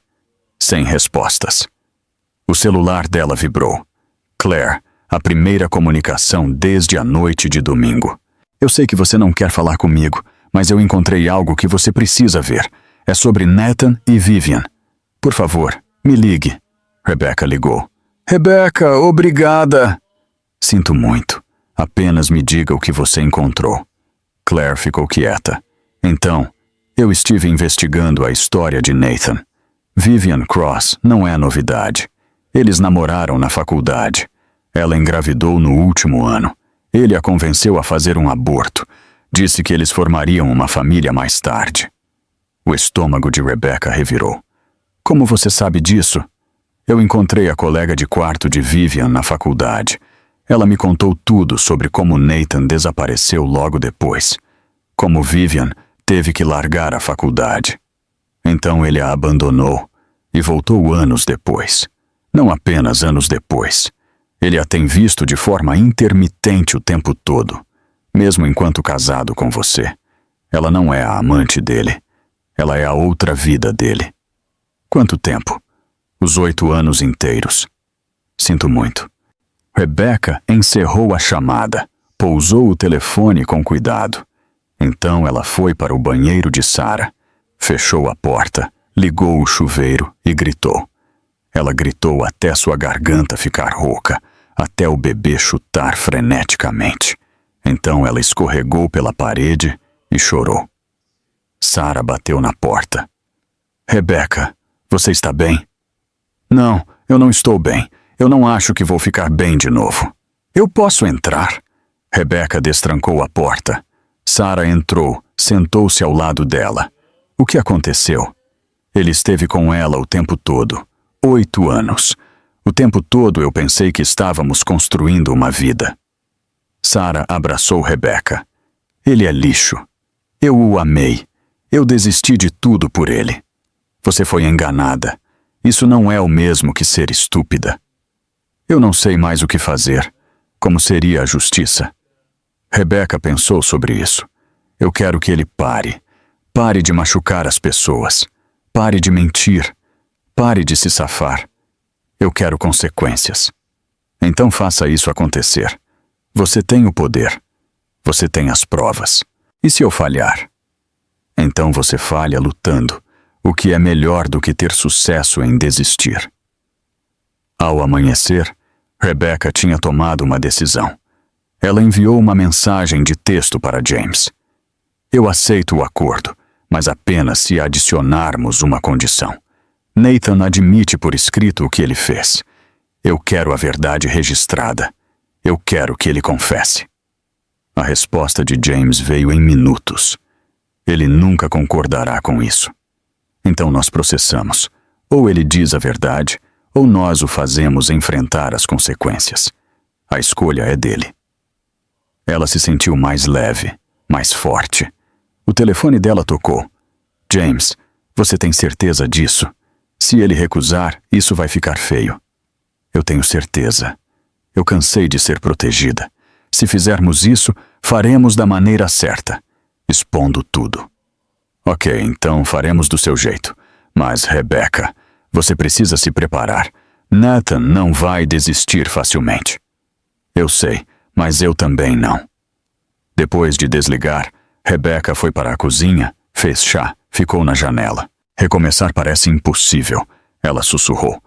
Sem respostas. O celular dela vibrou. Claire, a primeira comunicação desde a noite de domingo. Eu sei que você não quer falar comigo, mas eu encontrei algo que você precisa ver. É sobre Nathan e Vivian. Por favor, me ligue. Rebecca ligou. Rebecca, obrigada. Sinto muito. Apenas me diga o que você encontrou. Claire ficou quieta. Então, eu estive investigando a história de Nathan. Vivian Cross não é novidade. Eles namoraram na faculdade. Ela engravidou no último ano. Ele a convenceu a fazer um aborto. Disse que eles formariam uma família mais tarde. O estômago de Rebecca revirou. Como você sabe disso? Eu encontrei a colega de quarto de Vivian na faculdade. Ela me contou tudo sobre como Nathan desapareceu logo depois. Como Vivian teve que largar a faculdade. Então ele a abandonou e voltou anos depois. Não apenas anos depois. Ele a tem visto de forma intermitente o tempo todo, mesmo enquanto casado com você. Ela não é a amante dele. Ela é a outra vida dele. Quanto tempo? Os 8 anos inteiros. Sinto muito. Rebecca encerrou a chamada, pousou o telefone com cuidado. Então ela foi para o banheiro de Sarah, fechou a porta, ligou o chuveiro e gritou. Ela gritou até sua garganta ficar rouca, até o bebê chutar freneticamente. Então ela escorregou pela parede e chorou. Sarah bateu na porta. Rebecca, você está bem? Não, eu não estou bem. Eu não acho que vou ficar bem de novo. Eu posso entrar? Rebecca destrancou a porta. Sarah entrou, sentou-se ao lado dela. O que aconteceu? Ele esteve com ela o tempo todo. 8 anos. O tempo todo eu pensei que estávamos construindo uma vida. Sarah abraçou Rebecca. Ele é lixo. Eu o amei. Eu desisti de tudo por ele. Você foi enganada. Isso não é o mesmo que ser estúpida. Eu não sei mais o que fazer. Como seria a justiça? Rebecca pensou sobre isso. Eu quero que ele pare. Pare de machucar as pessoas. Pare de mentir. Pare de se safar. Eu quero consequências. Então faça isso acontecer. Você tem o poder. Você tem as provas. E se eu falhar? Então você falha lutando, o que é melhor do que ter sucesso em desistir. Ao amanhecer, Rebecca tinha tomado uma decisão. Ela enviou uma mensagem de texto para James. Eu aceito o acordo, mas apenas se adicionarmos uma condição. Nathan admite por escrito o que ele fez. Eu quero a verdade registrada. Eu quero que ele confesse. A resposta de James veio em minutos. Ele nunca concordará com isso. Então nós processamos. Ou ele diz a verdade, ou nós o fazemos enfrentar as consequências. A escolha é dele. Ela se sentiu mais leve, mais forte. O telefone dela tocou. James, você tem certeza disso? Se ele recusar, isso vai ficar feio. Eu tenho certeza. Eu cansei de ser protegida. Se fizermos isso, faremos da maneira certa, expondo tudo. Ok, então faremos do seu jeito. Mas, Rebecca, você precisa se preparar. Nathan não vai desistir facilmente. Eu sei, mas eu também não. Depois de desligar, Rebecca foi para a cozinha, fez chá, ficou na janela. Recomeçar parece impossível, ela sussurrou.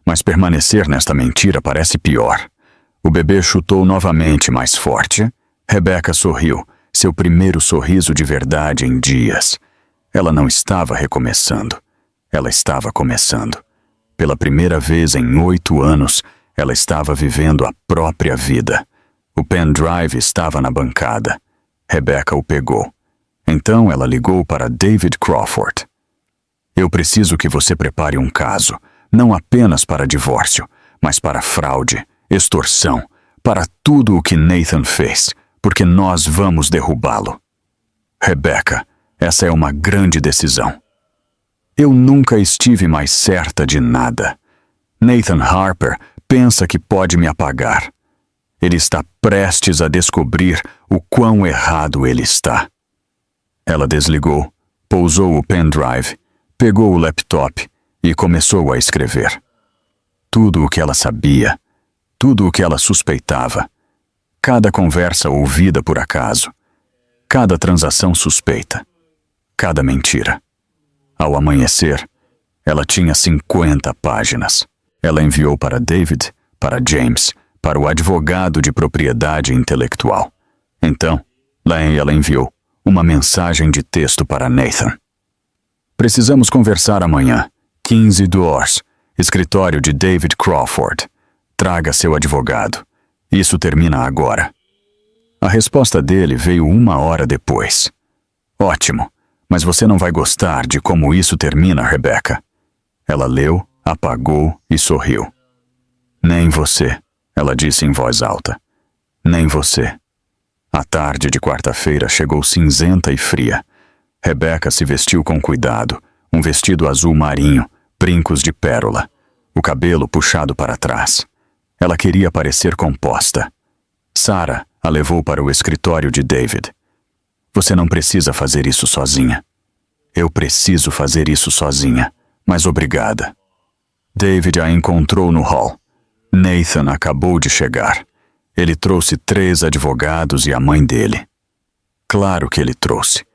Mas permanecer nesta mentira parece pior. O bebê chutou novamente mais forte. Rebecca sorriu, seu primeiro sorriso de verdade em dias. Ela não estava recomeçando. Ela estava começando. Pela primeira vez em 8 anos, ela estava vivendo a própria vida. O pendrive estava na bancada. Rebecca o pegou. Então ela ligou para David Crawford. Eu preciso que você prepare um caso, não apenas para divórcio, mas para fraude, extorsão, para tudo o que Nathan fez, porque nós vamos derrubá-lo. Rebecca, essa é uma grande decisão. Eu nunca estive mais certa de nada. Nathan Harper pensa que pode me apagar. Ele está prestes a descobrir o quão errado ele está. Ela desligou, pousou o pendrive, pegou o laptop e começou a escrever. Tudo o que ela sabia, tudo o que ela suspeitava, cada conversa ouvida por acaso, cada transação suspeita, cada mentira. Ao amanhecer, ela tinha 50 páginas. Ela enviou para David, para James, para o advogado de propriedade intelectual. Então, ela enviou uma mensagem de texto para Nathan. Precisamos conversar amanhã. 15 doors, escritório de David Crawford. Traga seu advogado. Isso termina agora. A resposta dele veio 1 hora depois. Ótimo, mas você não vai gostar de como isso termina, Rebecca. Ela leu, apagou e sorriu. Nem você, ela disse em voz alta. Nem você. A tarde de quarta-feira chegou cinzenta e fria. Rebecca se vestiu com cuidado, um vestido azul marinho, brincos de pérola, o cabelo puxado para trás. Ela queria parecer composta. Sarah a levou para o escritório de David. Você não precisa fazer isso sozinha. Eu preciso fazer isso sozinha, mas obrigada. David a encontrou no hall. Nathan acabou de chegar. Ele trouxe 3 advogados e a mãe dele. Claro que ele trouxe.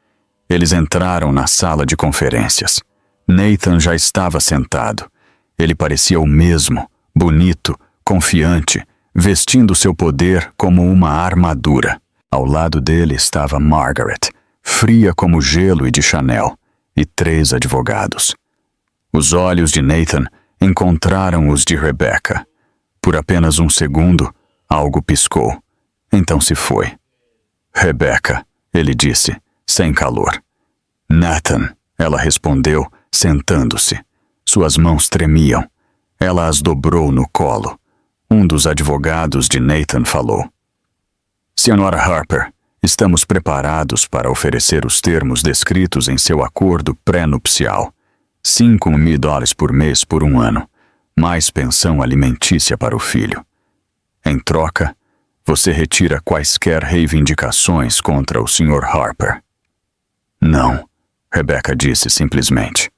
Eles entraram na sala de conferências. Nathan já estava sentado. Ele parecia o mesmo, bonito, confiante, vestindo seu poder como uma armadura. Ao lado dele estava Margaret, fria como gelo e de Chanel, e 3 advogados. Os olhos de Nathan encontraram os de Rebecca. Por apenas um segundo, algo piscou. Então se foi. Rebecca, ele disse, sem calor. Nathan, ela respondeu, sentando-se. Suas mãos tremiam. Ela as dobrou no colo. Um dos advogados de Nathan falou. Senhora Harper, estamos preparados para oferecer os termos descritos em seu acordo pré-nupcial. $5.000 por mês por 1 ano, mais pensão alimentícia para o filho. Em troca, você retira quaisquer reivindicações contra o Sr. Harper. Não, Rebecca disse simplesmente.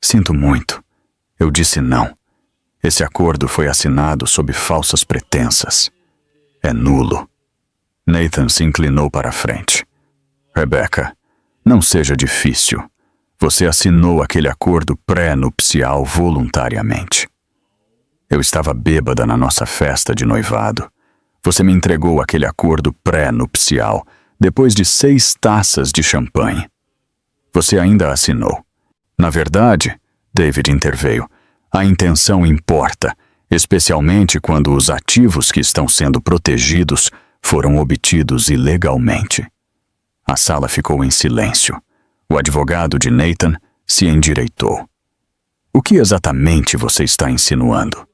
Sinto muito. Eu disse não. Esse acordo foi assinado sob falsas pretensas. É nulo. Nathan se inclinou para a frente. Rebecca, não seja difícil. Você assinou aquele acordo pré-nupcial voluntariamente. Eu estava bêbada na nossa festa de noivado. Você me entregou aquele acordo pré-nupcial depois de 6 taças de champanhe. Você ainda assinou. Na verdade, David interveio, a intenção importa, especialmente quando os ativos que estão sendo protegidos foram obtidos ilegalmente. A sala ficou em silêncio. O advogado de Nathan se endireitou. O que exatamente você está insinuando?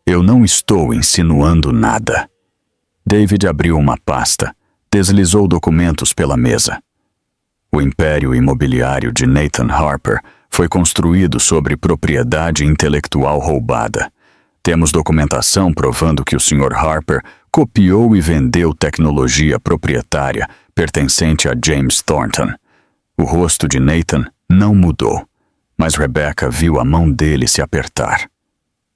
Eu não estou insinuando nada. David abriu uma pasta, deslizou documentos pela mesa. O império imobiliário de Nathan Harper foi construído sobre propriedade intelectual roubada. Temos documentação provando que o Sr. Harper copiou e vendeu tecnologia proprietária pertencente a James Thornton. O rosto de Nathan não mudou, mas Rebecca viu a mão dele se apertar.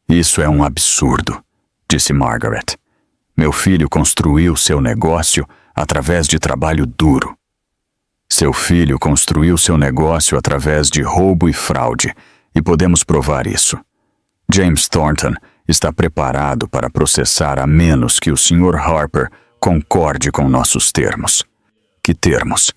Isso é um absurdo, disse Margaret. Meu filho construiu seu negócio através de trabalho duro. Seu filho construiu seu negócio através de roubo e fraude, e podemos provar isso. James Thornton está preparado para processar a menos que o Sr. Harper concorde com nossos termos. Que termos?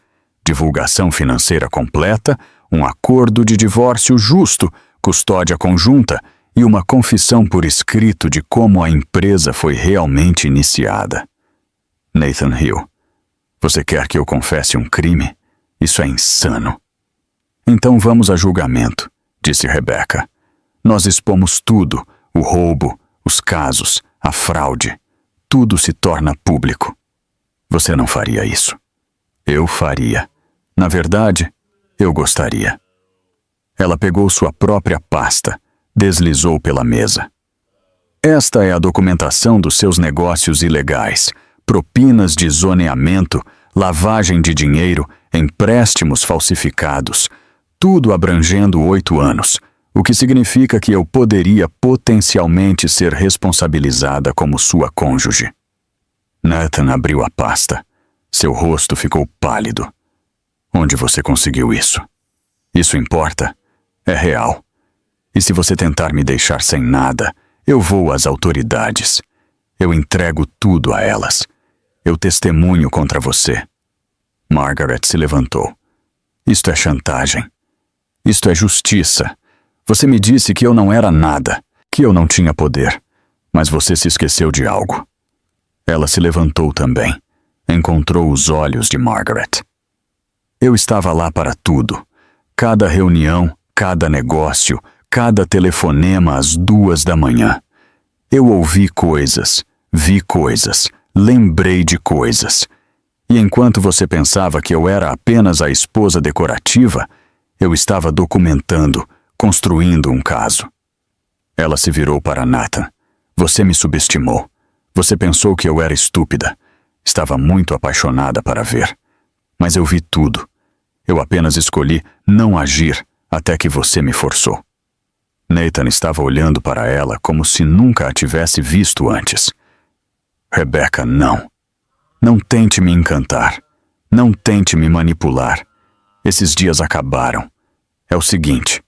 Divulgação financeira completa, um acordo de divórcio justo, custódia conjunta e uma confissão por escrito de como a empresa foi realmente iniciada. Nathan riu. Você quer que eu confesse um crime? Isso é insano. Então vamos a julgamento, disse Rebecca. Nós expomos tudo, o roubo, os casos, a fraude. Tudo se torna público. Você não faria isso. Eu faria. Na verdade, eu gostaria. Ela pegou sua própria pasta, deslizou pela mesa. Esta é a documentação dos seus negócios ilegais, propinas de zoneamento, lavagem de dinheiro, empréstimos falsificados, tudo abrangendo 8 anos, o que significa que eu poderia potencialmente ser responsabilizada como sua cônjuge. Nathan abriu a pasta. Seu rosto ficou pálido. Onde você conseguiu isso? Isso importa? É real. E se você tentar me deixar sem nada, eu vou às autoridades. Eu entrego tudo a elas. Eu testemunho contra você. Margaret se levantou. Isto é chantagem. Isto é justiça. Você me disse que eu não era nada, que eu não tinha poder. Mas você se esqueceu de algo. Ela se levantou também. Encontrou os olhos de Margaret. Eu estava lá para tudo. Cada reunião, cada negócio, cada telefonema às 2 da manhã. Eu ouvi coisas, vi coisas, lembrei de coisas. E enquanto você pensava que eu era apenas a esposa decorativa, eu estava documentando, construindo um caso. Ela se virou para Nathan. Você me subestimou. Você pensou que eu era estúpida. Estava muito apaixonada para ver. Mas eu vi tudo. Eu apenas escolhi não agir até que você me forçou. Nathan estava olhando para ela como se nunca a tivesse visto antes. Rebecca, não. Não tente me encantar. Não tente me manipular. Esses dias acabaram. É o seguinte.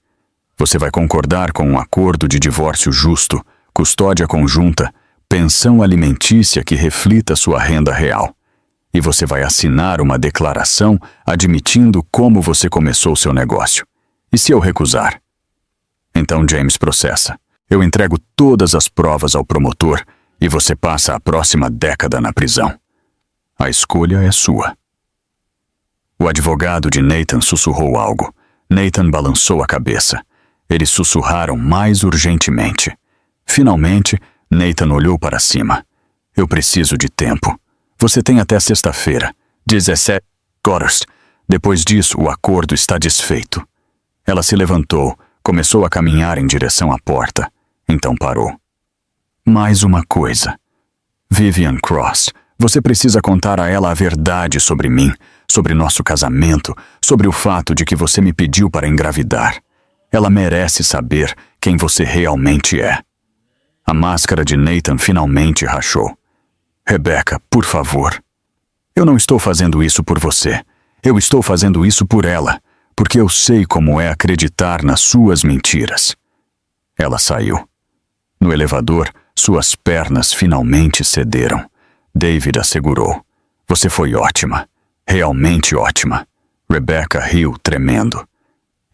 Você vai concordar com um acordo de divórcio justo, custódia conjunta, pensão alimentícia que reflita sua renda real. E você vai assinar uma declaração admitindo como você começou seu negócio. E se eu recusar? Então James processa. Eu entrego todas as provas ao promotor e você passa a próxima década na prisão. A escolha é sua. O advogado de Nathan sussurrou algo. Nathan balançou a cabeça. Eles sussurraram mais urgentemente. Finalmente, Nathan olhou para cima. Eu preciso de tempo. Você tem até sexta-feira, 17 horas. Depois disso, o acordo está desfeito. Ela se levantou, começou a caminhar em direção à porta. Então parou. Mais uma coisa. Vivian Cross, você precisa contar a ela a verdade sobre mim, sobre nosso casamento, sobre o fato de que você me pediu para engravidar. Ela merece saber quem você realmente é. A máscara de Nathan finalmente rachou. Rebecca, por favor. Eu não estou fazendo isso por você. Eu estou fazendo isso por ela, porque eu sei como é acreditar nas suas mentiras. Ela saiu. No elevador, suas pernas finalmente cederam. David a segurou. Você foi ótima. Realmente ótima. Rebecca riu, tremendo.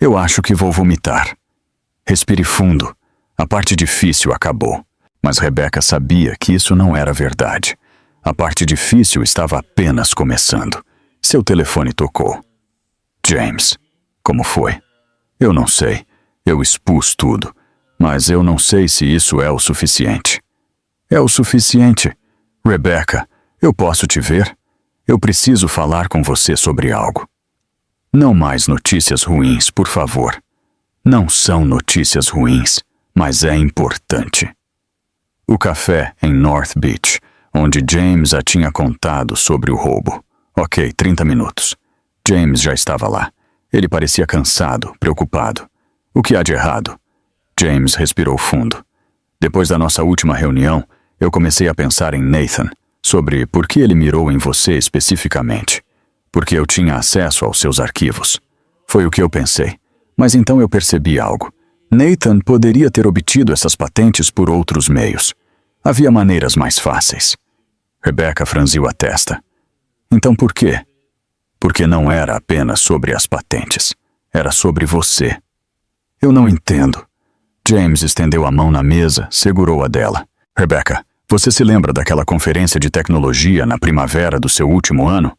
Eu acho que vou vomitar. Respire fundo. A parte difícil acabou. Mas Rebecca sabia que isso não era verdade. A parte difícil estava apenas começando. Seu telefone tocou. James. Como foi? Eu não sei. Eu expus tudo. Mas eu não sei se isso é o suficiente. É o suficiente. Rebecca, eu posso te ver? Eu preciso falar com você sobre algo. Não mais notícias ruins, por favor. Não são notícias ruins, mas é importante. O café em North Beach, onde James a tinha contado sobre o roubo. Ok, 30 minutos. James já estava lá. Ele parecia cansado, preocupado. O que há de errado? James respirou fundo. Depois da nossa última reunião, eu comecei a pensar em Nathan, sobre por que ele mirou em você especificamente. Porque eu tinha acesso aos seus arquivos. Foi o que eu pensei. Mas então eu percebi algo. Nathan poderia ter obtido essas patentes por outros meios. Havia maneiras mais fáceis. Rebecca franziu a testa. Então por quê? Porque não era apenas sobre as patentes. Era sobre você. Eu não entendo. James estendeu a mão na mesa, segurou a dela. Rebecca, você se lembra daquela conferência de tecnologia na primavera do seu último ano?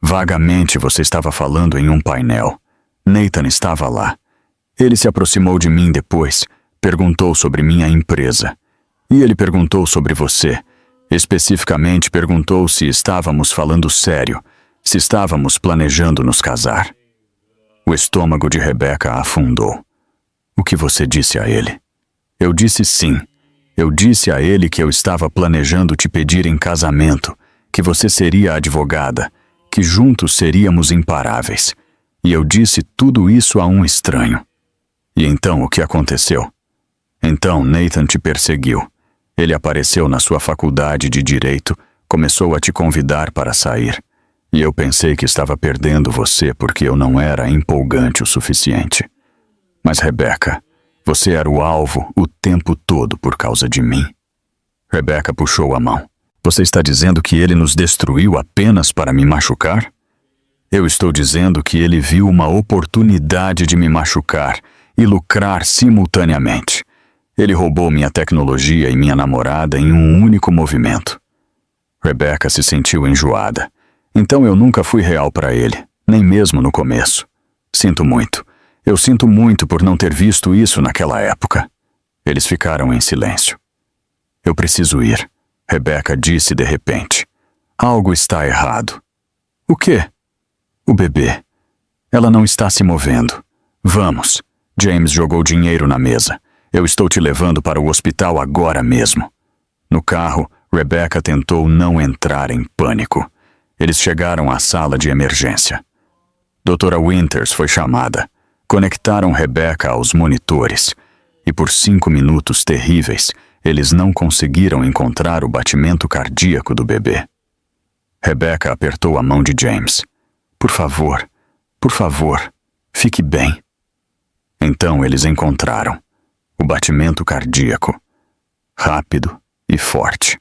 Vagamente você estava falando em um painel. Nathan estava lá. Ele se aproximou de mim depois, perguntou sobre minha empresa. E ele perguntou sobre você. Especificamente perguntou se estávamos falando sério, se estávamos planejando nos casar. O estômago de Rebecca afundou. O que você disse a ele? Eu disse sim. Eu disse a ele que eu estava planejando te pedir em casamento, que você seria a advogada, que juntos seríamos imparáveis. E eu disse tudo isso a um estranho. E então o que aconteceu? Então Nathan te perseguiu. Ele apareceu na sua faculdade de direito, começou a te convidar para sair. E eu pensei que estava perdendo você porque eu não era empolgante o suficiente. Mas Rebecca, você era o alvo o tempo todo por causa de mim. Rebecca puxou a mão. Você está dizendo que ele nos destruiu apenas para me machucar? Eu estou dizendo que ele viu uma oportunidade de me machucar e lucrar simultaneamente. Ele roubou minha tecnologia e minha namorada em um único movimento. Rebecca se sentiu enjoada. Então eu nunca fui real para ele, nem mesmo no começo. Sinto muito. Eu sinto muito por não ter visto isso naquela época. Eles ficaram em silêncio. Eu preciso ir, Rebecca disse de repente. Algo está errado. O quê? O bebê. Ela não está se movendo. Vamos. James jogou dinheiro na mesa. Eu estou te levando para o hospital agora mesmo. No carro, Rebecca tentou não entrar em pânico. Eles chegaram à sala de emergência. Doutora Winters foi chamada. Conectaram Rebecca aos monitores. E por 5 minutos terríveis, eles não conseguiram encontrar o batimento cardíaco do bebê. Rebecca apertou a mão de James. Por favor, fique bem. Então eles encontraram o batimento cardíaco, rápido e forte.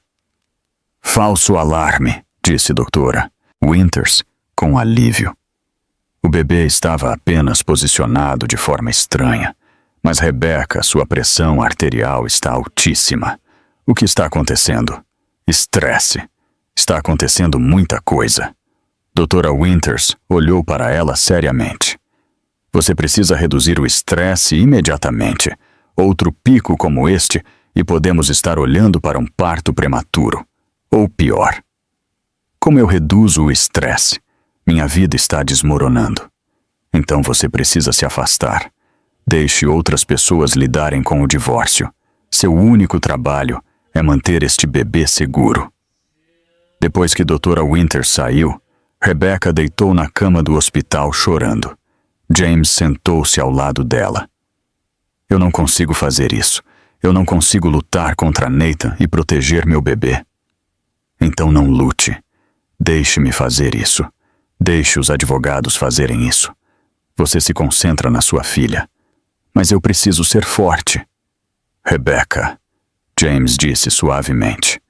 Falso alarme, disse doutora Winters com alívio. O bebê estava apenas posicionado de forma estranha, mas Rebecca, sua pressão arterial está altíssima. O que está acontecendo? Estresse. Está acontecendo muita coisa. Doutora Winters olhou para ela seriamente. Você precisa reduzir o estresse imediatamente. Outro pico como este e podemos estar olhando para um parto prematuro. Ou pior. Como eu reduzo o estresse? Minha vida está desmoronando. Então você precisa se afastar. Deixe outras pessoas lidarem com o divórcio. Seu único trabalho é manter este bebê seguro. Depois que Dra. Winters saiu, Rebecca deitou na cama do hospital chorando. James sentou-se ao lado dela. Eu não consigo fazer isso. Eu não consigo lutar contra Nathan e proteger meu bebê. Então não lute. Deixe-me fazer isso. Deixe os advogados fazerem isso. Você se concentra na sua filha. Mas eu preciso ser forte. Rebecca, James disse suavemente.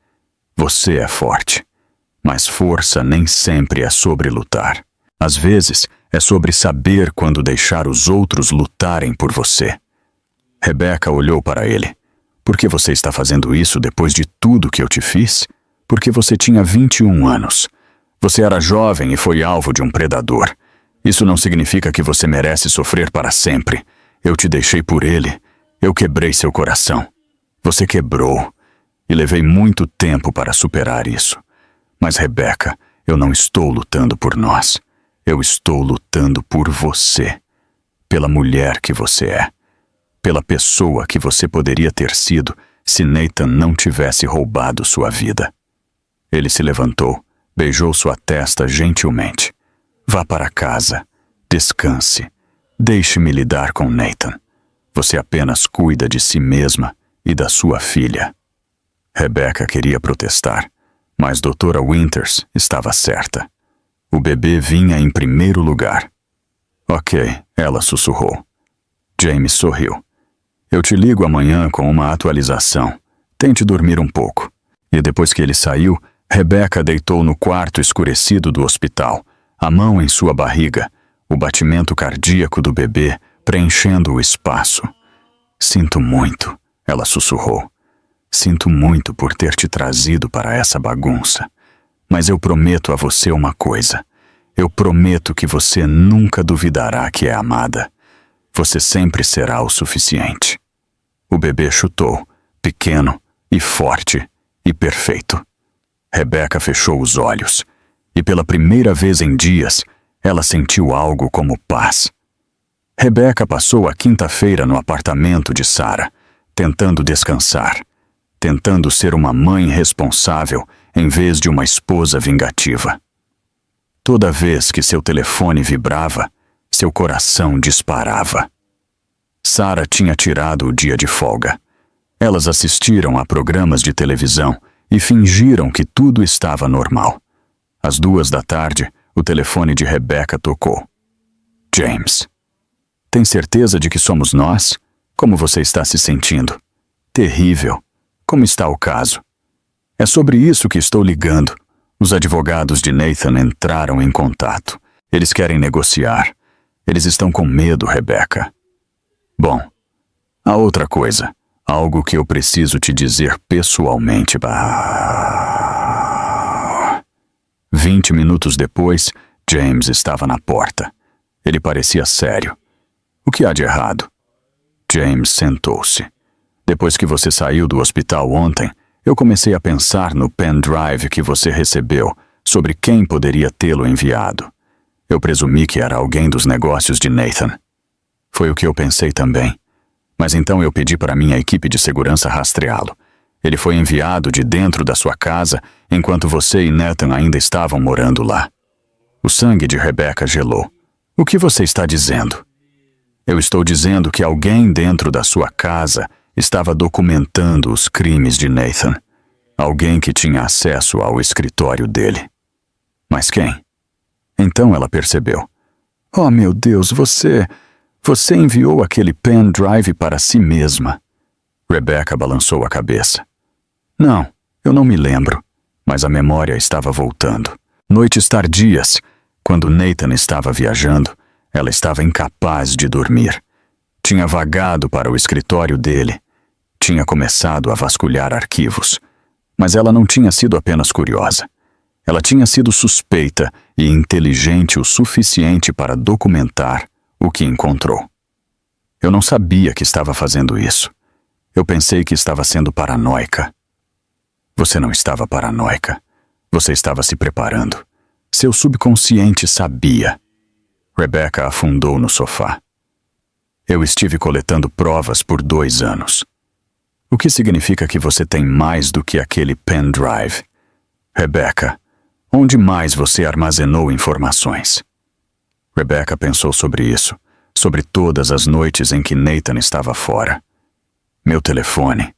Você é forte. Mas força nem sempre é sobre lutar. Às vezes, é sobre saber quando deixar os outros lutarem por você. Rebecca olhou para ele. Por que você está fazendo isso depois de tudo que eu te fiz? Porque você tinha 21 anos. Você era jovem e foi alvo de um predador. Isso não significa que você merece sofrer para sempre. Eu te deixei por ele. Eu quebrei seu coração. Você quebrou. E levei muito tempo para superar isso. Mas, Rebecca, eu não estou lutando por nós. Eu estou lutando por você. Pela mulher que você é. Pela pessoa que você poderia ter sido se Nathan não tivesse roubado sua vida. Ele se levantou, beijou sua testa gentilmente. Vá para casa. Descanse. Deixe-me lidar com Nathan. Você apenas cuida de si mesma e da sua filha. Rebecca queria protestar, mas Dra. Winters estava certa. O bebê vinha em primeiro lugar. Ok, ela sussurrou. James sorriu. Eu te ligo amanhã com uma atualização. Tente dormir um pouco. E depois que ele saiu, Rebecca deitou no quarto escurecido do hospital, a mão em sua barriga, o batimento cardíaco do bebê preenchendo o espaço. Sinto muito, ela sussurrou. Sinto muito por ter te trazido para essa bagunça. Mas eu prometo a você uma coisa. Eu prometo que você nunca duvidará que é amada. Você sempre será o suficiente. O bebê chutou, pequeno e forte e perfeito. Rebecca fechou os olhos e pela primeira vez em dias, ela sentiu algo como paz. Rebecca passou a quinta-feira no apartamento de Sarah, tentando descansar, tentando ser uma mãe responsável em vez de uma esposa vingativa. Toda vez que seu telefone vibrava, seu coração disparava. Sarah tinha tirado o dia de folga. Elas assistiram a programas de televisão e fingiram que tudo estava normal. Às 2 da tarde, o telefone de Rebecca tocou. James. Tem certeza de que somos nós? Como você está se sentindo? Terrível. Como está o caso? É sobre isso que estou ligando. Os advogados de Nathan entraram em contato. Eles querem negociar. Eles estão com medo, Rebecca. Bom, há outra coisa. Algo que eu preciso te dizer pessoalmente. 20 minutos depois, James estava na porta. Ele parecia sério. O que há de errado? James sentou-se. Depois que você saiu do hospital ontem, eu comecei a pensar no pendrive que você recebeu, sobre quem poderia tê-lo enviado. Eu presumi que era alguém dos negócios de Nathan. Foi o que eu pensei também. Mas então eu pedi para minha equipe de segurança rastreá-lo. Ele foi enviado de dentro da sua casa enquanto você e Nathan ainda estavam morando lá. O sangue de Rebecca gelou. O que você está dizendo? Eu estou dizendo que alguém dentro da sua casa estava documentando os crimes de Nathan. Alguém que tinha acesso ao escritório dele. Mas quem? Então ela percebeu. Oh, meu Deus, você enviou aquele pendrive para si mesma. Rebecca balançou a cabeça. Não, eu não me lembro, mas a memória estava voltando. Noites tardias, quando Nathan estava viajando, ela estava incapaz de dormir. Tinha vagado para o escritório dele. Tinha começado a vasculhar arquivos. Mas ela não tinha sido apenas curiosa. Ela tinha sido suspeita e inteligente o suficiente para documentar o que encontrou. Eu não sabia que estava fazendo isso. Eu pensei que estava sendo paranoica. Você não estava paranoica. Você estava se preparando. Seu subconsciente sabia. Rebecca afundou no sofá. Eu estive coletando provas por 2 anos. O que significa que você tem mais do que aquele pendrive? Rebecca, onde mais você armazenou informações? Rebecca pensou sobre isso, sobre todas as noites em que Nathan estava fora. Meu telefone.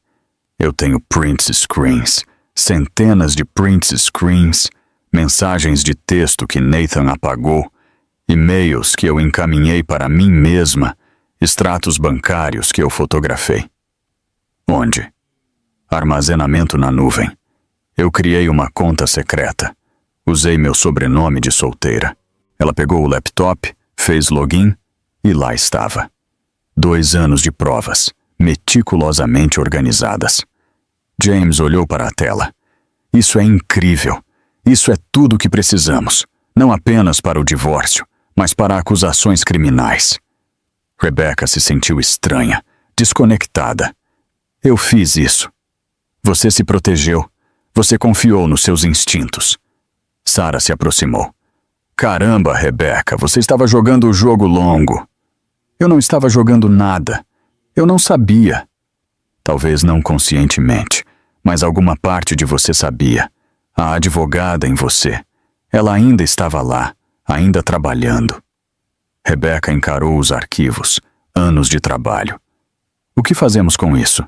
Eu tenho print screens, centenas de print screens, mensagens de texto que Nathan apagou, e-mails que eu encaminhei para mim mesma, extratos bancários que eu fotografei. Onde? Armazenamento na nuvem. Eu criei uma conta secreta. Usei meu sobrenome de solteira. Ela pegou o laptop, fez login e lá estava. 2 anos de provas, meticulosamente organizadas. James olhou para a tela. Isso é incrível. Isso é tudo o que precisamos. Não apenas para o divórcio, mas para acusações criminais. Rebecca se sentiu estranha, desconectada. Eu fiz isso. Você se protegeu. Você confiou nos seus instintos. Sarah se aproximou. Caramba, Rebecca, você estava jogando o jogo longo. Eu não estava jogando nada. Eu não sabia. Talvez não conscientemente, mas alguma parte de você sabia. A advogada em você. Ela ainda estava lá, ainda trabalhando. Rebecca encarou os arquivos, anos de trabalho. O que fazemos com isso?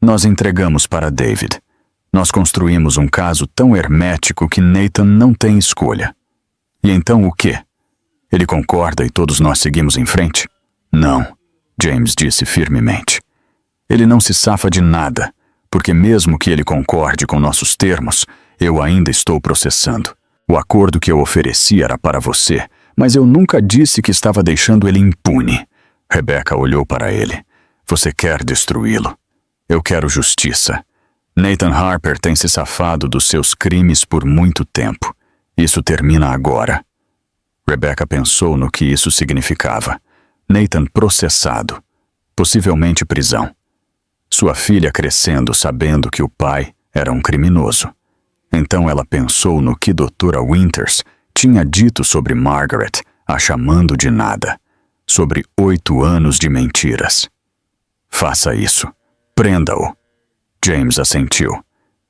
Nós entregamos para David. Nós construímos um caso tão hermético que Nathan não tem escolha. E então o quê? Ele concorda e todos nós seguimos em frente? Não, James disse firmemente. Ele não se safa de nada, porque mesmo que ele concorde com nossos termos, eu ainda estou processando. O acordo que eu ofereci era para você, mas eu nunca disse que estava deixando ele impune. Rebecca olhou para ele. Você quer destruí-lo. Eu quero justiça. Nathan Harper tem se safado dos seus crimes por muito tempo. Isso termina agora. Rebecca pensou no que isso significava. Nathan processado, possivelmente prisão. Sua filha crescendo sabendo que o pai era um criminoso. Então ela pensou no que Dra. Winters tinha dito sobre Margaret, a chamando de nada, sobre 8 anos de mentiras. Faça isso. Prenda-o. James assentiu.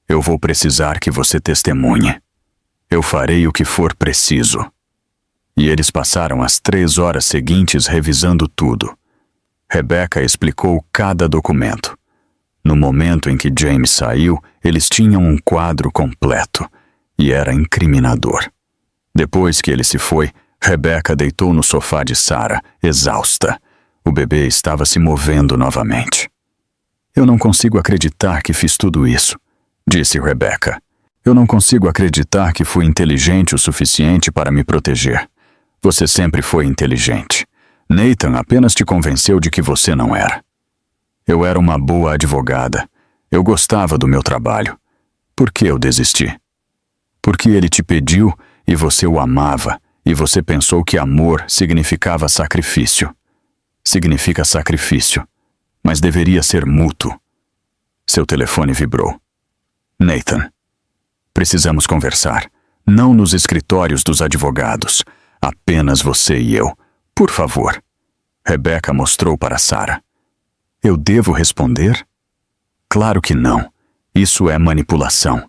Eu vou precisar que você testemunhe. Eu farei o que for preciso. E eles passaram as 3 horas seguintes revisando tudo. Rebecca explicou cada documento. No momento em que James saiu, eles tinham um quadro completo, e era incriminador. Depois que ele se foi, Rebecca deitou no sofá de Sarah, exausta. O bebê estava se movendo novamente. Eu não consigo acreditar que fiz tudo isso, disse Rebecca. Eu não consigo acreditar que fui inteligente o suficiente para me proteger. Você sempre foi inteligente. Nathan apenas te convenceu de que você não era. Eu era uma boa advogada. Eu gostava do meu trabalho. Por que eu desisti? Porque ele te pediu e você o amava, e você pensou que amor significava sacrifício. Significa sacrifício, mas deveria ser mútuo. Seu telefone vibrou. Nathan. Precisamos conversar. Não nos escritórios dos advogados. Apenas você e eu. Por favor. Rebecca mostrou para Sarah. Eu devo responder? Claro que não. Isso é manipulação.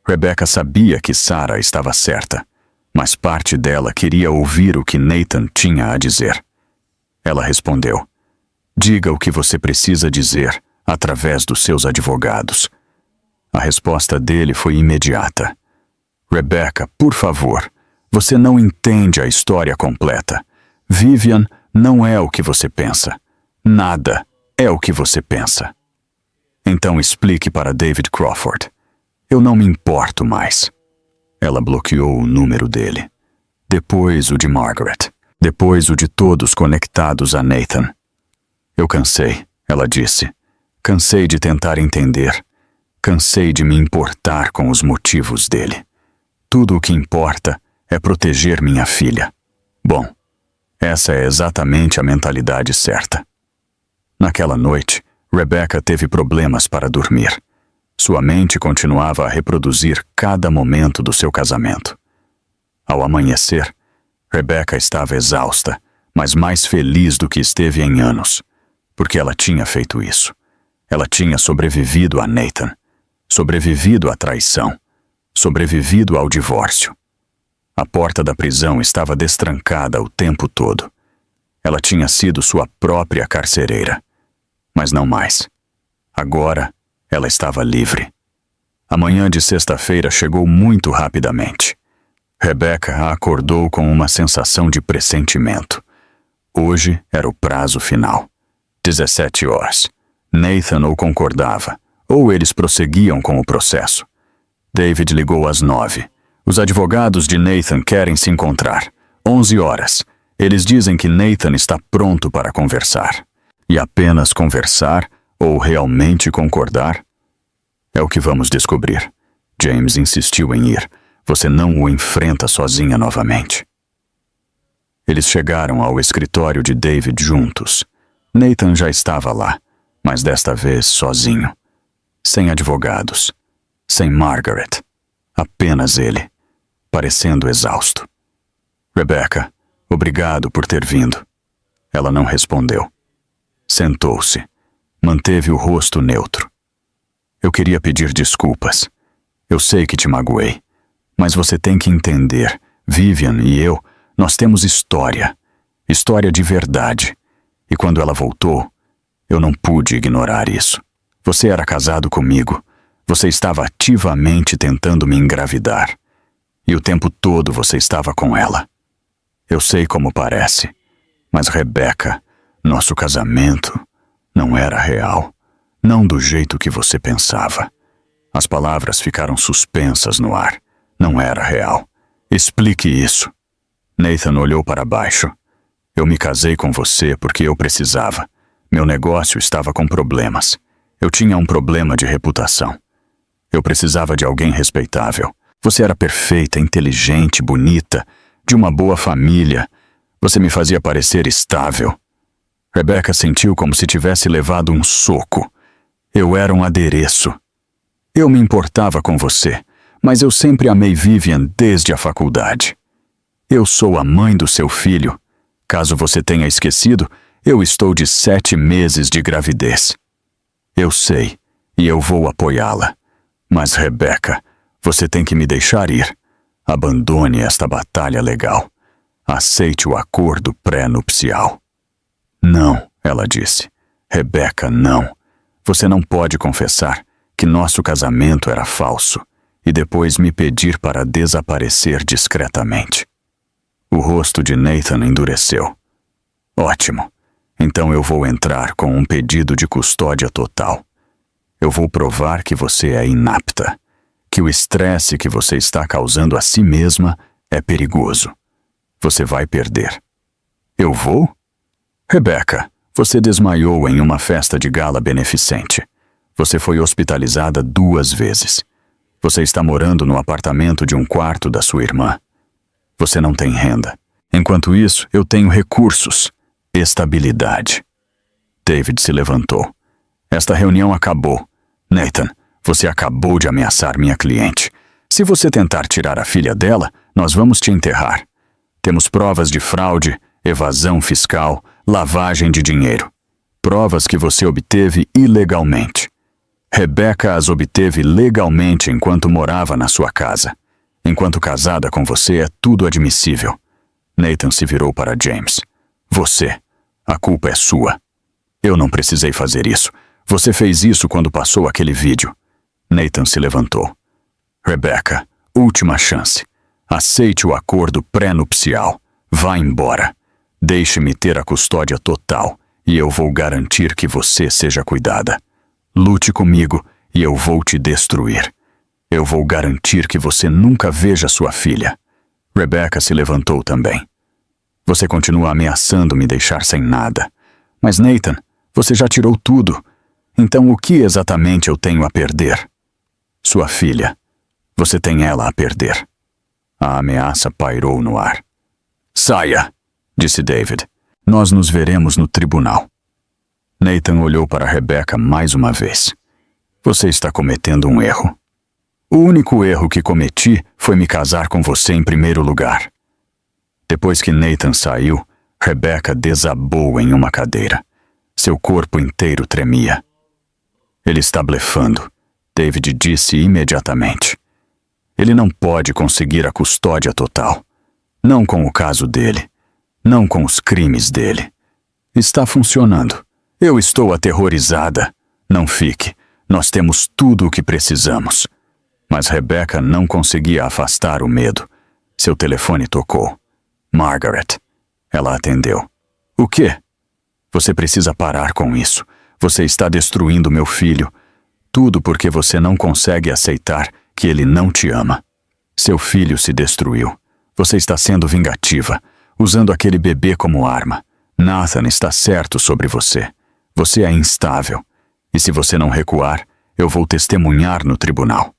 Rebecca sabia que Sarah estava certa, mas parte dela queria ouvir o que Nathan tinha a dizer. Ela respondeu. Diga o que você precisa dizer através dos seus advogados. A resposta dele foi imediata. Rebecca, por favor, você não entende a história completa. Vivian não é o que você pensa. Nada é o que você pensa. Então explique para David Crawford. Eu não me importo mais. Ela bloqueou o número dele. Depois o de Margaret. Depois o de todos conectados a Nathan. Eu cansei, ela disse. Cansei de tentar entender. Cansei de me importar com os motivos dele. Tudo o que importa é proteger minha filha. Bom, essa é exatamente a mentalidade certa. Naquela noite, Rebecca teve problemas para dormir. Sua mente continuava a reproduzir cada momento do seu casamento. Ao amanhecer, Rebecca estava exausta, mas mais feliz do que esteve em anos, porque ela tinha feito isso. Ela tinha sobrevivido a Nathan, sobrevivido à traição, sobrevivido ao divórcio. A porta da prisão estava destrancada o tempo todo. Ela tinha sido sua própria carcereira. Mas não mais. Agora, ela estava livre. A manhã de sexta-feira chegou muito rapidamente. Rebecca a acordou com uma sensação de pressentimento. Hoje era o prazo final. 17 horas. Nathan ou concordava, ou eles prosseguiam com o processo. David ligou às 9. Os advogados de Nathan querem se encontrar. 11 horas. Eles dizem que Nathan está pronto para conversar. E apenas conversar ou realmente concordar? É o que vamos descobrir. James insistiu em ir. Você não o enfrenta sozinha novamente. Eles chegaram ao escritório de David juntos. Nathan já estava lá, mas desta vez sozinho. Sem advogados. Sem Margaret. Apenas ele, parecendo exausto. Rebecca, obrigado por ter vindo. Ela não respondeu. Sentou-se. Manteve o rosto neutro. Eu queria pedir desculpas. Eu sei que te magoei. Mas você tem que entender, Vivian e eu, nós temos história. História de verdade. E quando ela voltou, eu não pude ignorar isso. Você era casado comigo. Você estava ativamente tentando me engravidar. E o tempo todo você estava com ela. Eu sei como parece. Mas Rebecca, nosso casamento não era real. Não do jeito que você pensava. As palavras ficaram suspensas no ar. Não era real. Explique isso. Nathan olhou para baixo. Eu me casei com você porque eu precisava. Meu negócio estava com problemas. Eu tinha um problema de reputação. Eu precisava de alguém respeitável. Você era perfeita, inteligente, bonita, de uma boa família. Você me fazia parecer estável. Rebecca sentiu como se tivesse levado um soco. Eu era um adereço. Eu me importava com você, mas eu sempre amei Vivian desde a faculdade. Eu sou a mãe do seu filho. Caso você tenha esquecido, eu estou de 7 meses de gravidez. Eu sei, e eu vou apoiá-la. Mas, Rebecca, você tem que me deixar ir. Abandone esta batalha legal. Aceite o acordo pré-nupcial. Não, ela disse. Rebecca, não. Você não pode confessar que nosso casamento era falso e depois me pedir para desaparecer discretamente. O rosto de Nathan endureceu. Ótimo. Então eu vou entrar com um pedido de custódia total. Eu vou provar que você é inapta, que o estresse que você está causando a si mesma é perigoso. Você vai perder. Eu vou? Rebecca, você desmaiou em uma festa de gala beneficente. Você foi hospitalizada 2 vezes. Você está morando no apartamento de um quarto da sua irmã. Você não tem renda. Enquanto isso, eu tenho recursos. Estabilidade. David se levantou. Esta reunião acabou. Nathan, você acabou de ameaçar minha cliente. Se você tentar tirar a filha dela, nós vamos te enterrar. Temos provas de fraude, evasão fiscal, lavagem de dinheiro. Provas que você obteve ilegalmente. Rebecca as obteve legalmente enquanto morava na sua casa. Enquanto casada com você é tudo admissível. Nathan se virou para James. Você. A culpa é sua. Eu não precisei fazer isso. Você fez isso quando passou aquele vídeo. Nathan se levantou. Rebecca, última chance. Aceite o acordo pré-nupcial. Vá embora. Deixe-me ter a custódia total e eu vou garantir que você seja cuidada. Lute comigo e eu vou te destruir. Eu vou garantir que você nunca veja sua filha. Rebecca se levantou também. Você continua ameaçando me deixar sem nada. Mas Nathan, você já tirou tudo. Então o que exatamente eu tenho a perder? Sua filha. Você tem ela a perder. A ameaça pairou no ar. Saia, disse David. Nós nos veremos no tribunal. Nathan olhou para Rebecca mais uma vez. Você está cometendo um erro. O único erro que cometi foi me casar com você em primeiro lugar. Depois que Nathan saiu, Rebecca desabou em uma cadeira. Seu corpo inteiro tremia. Ele está blefando, David disse imediatamente. Ele não pode conseguir a custódia total. Não com o caso dele. Não com os crimes dele. Está funcionando. Eu estou aterrorizada. Não fique. Nós temos tudo o que precisamos. Mas Rebecca não conseguia afastar o medo. Seu telefone tocou. Margaret. Ela atendeu. O quê? Você precisa parar com isso. Você está destruindo meu filho. Tudo porque você não consegue aceitar que ele não te ama. Seu filho se destruiu. Você está sendo vingativa, usando aquele bebê como arma. Nathan está certo sobre você. Você é instável. E se você não recuar, eu vou testemunhar no tribunal.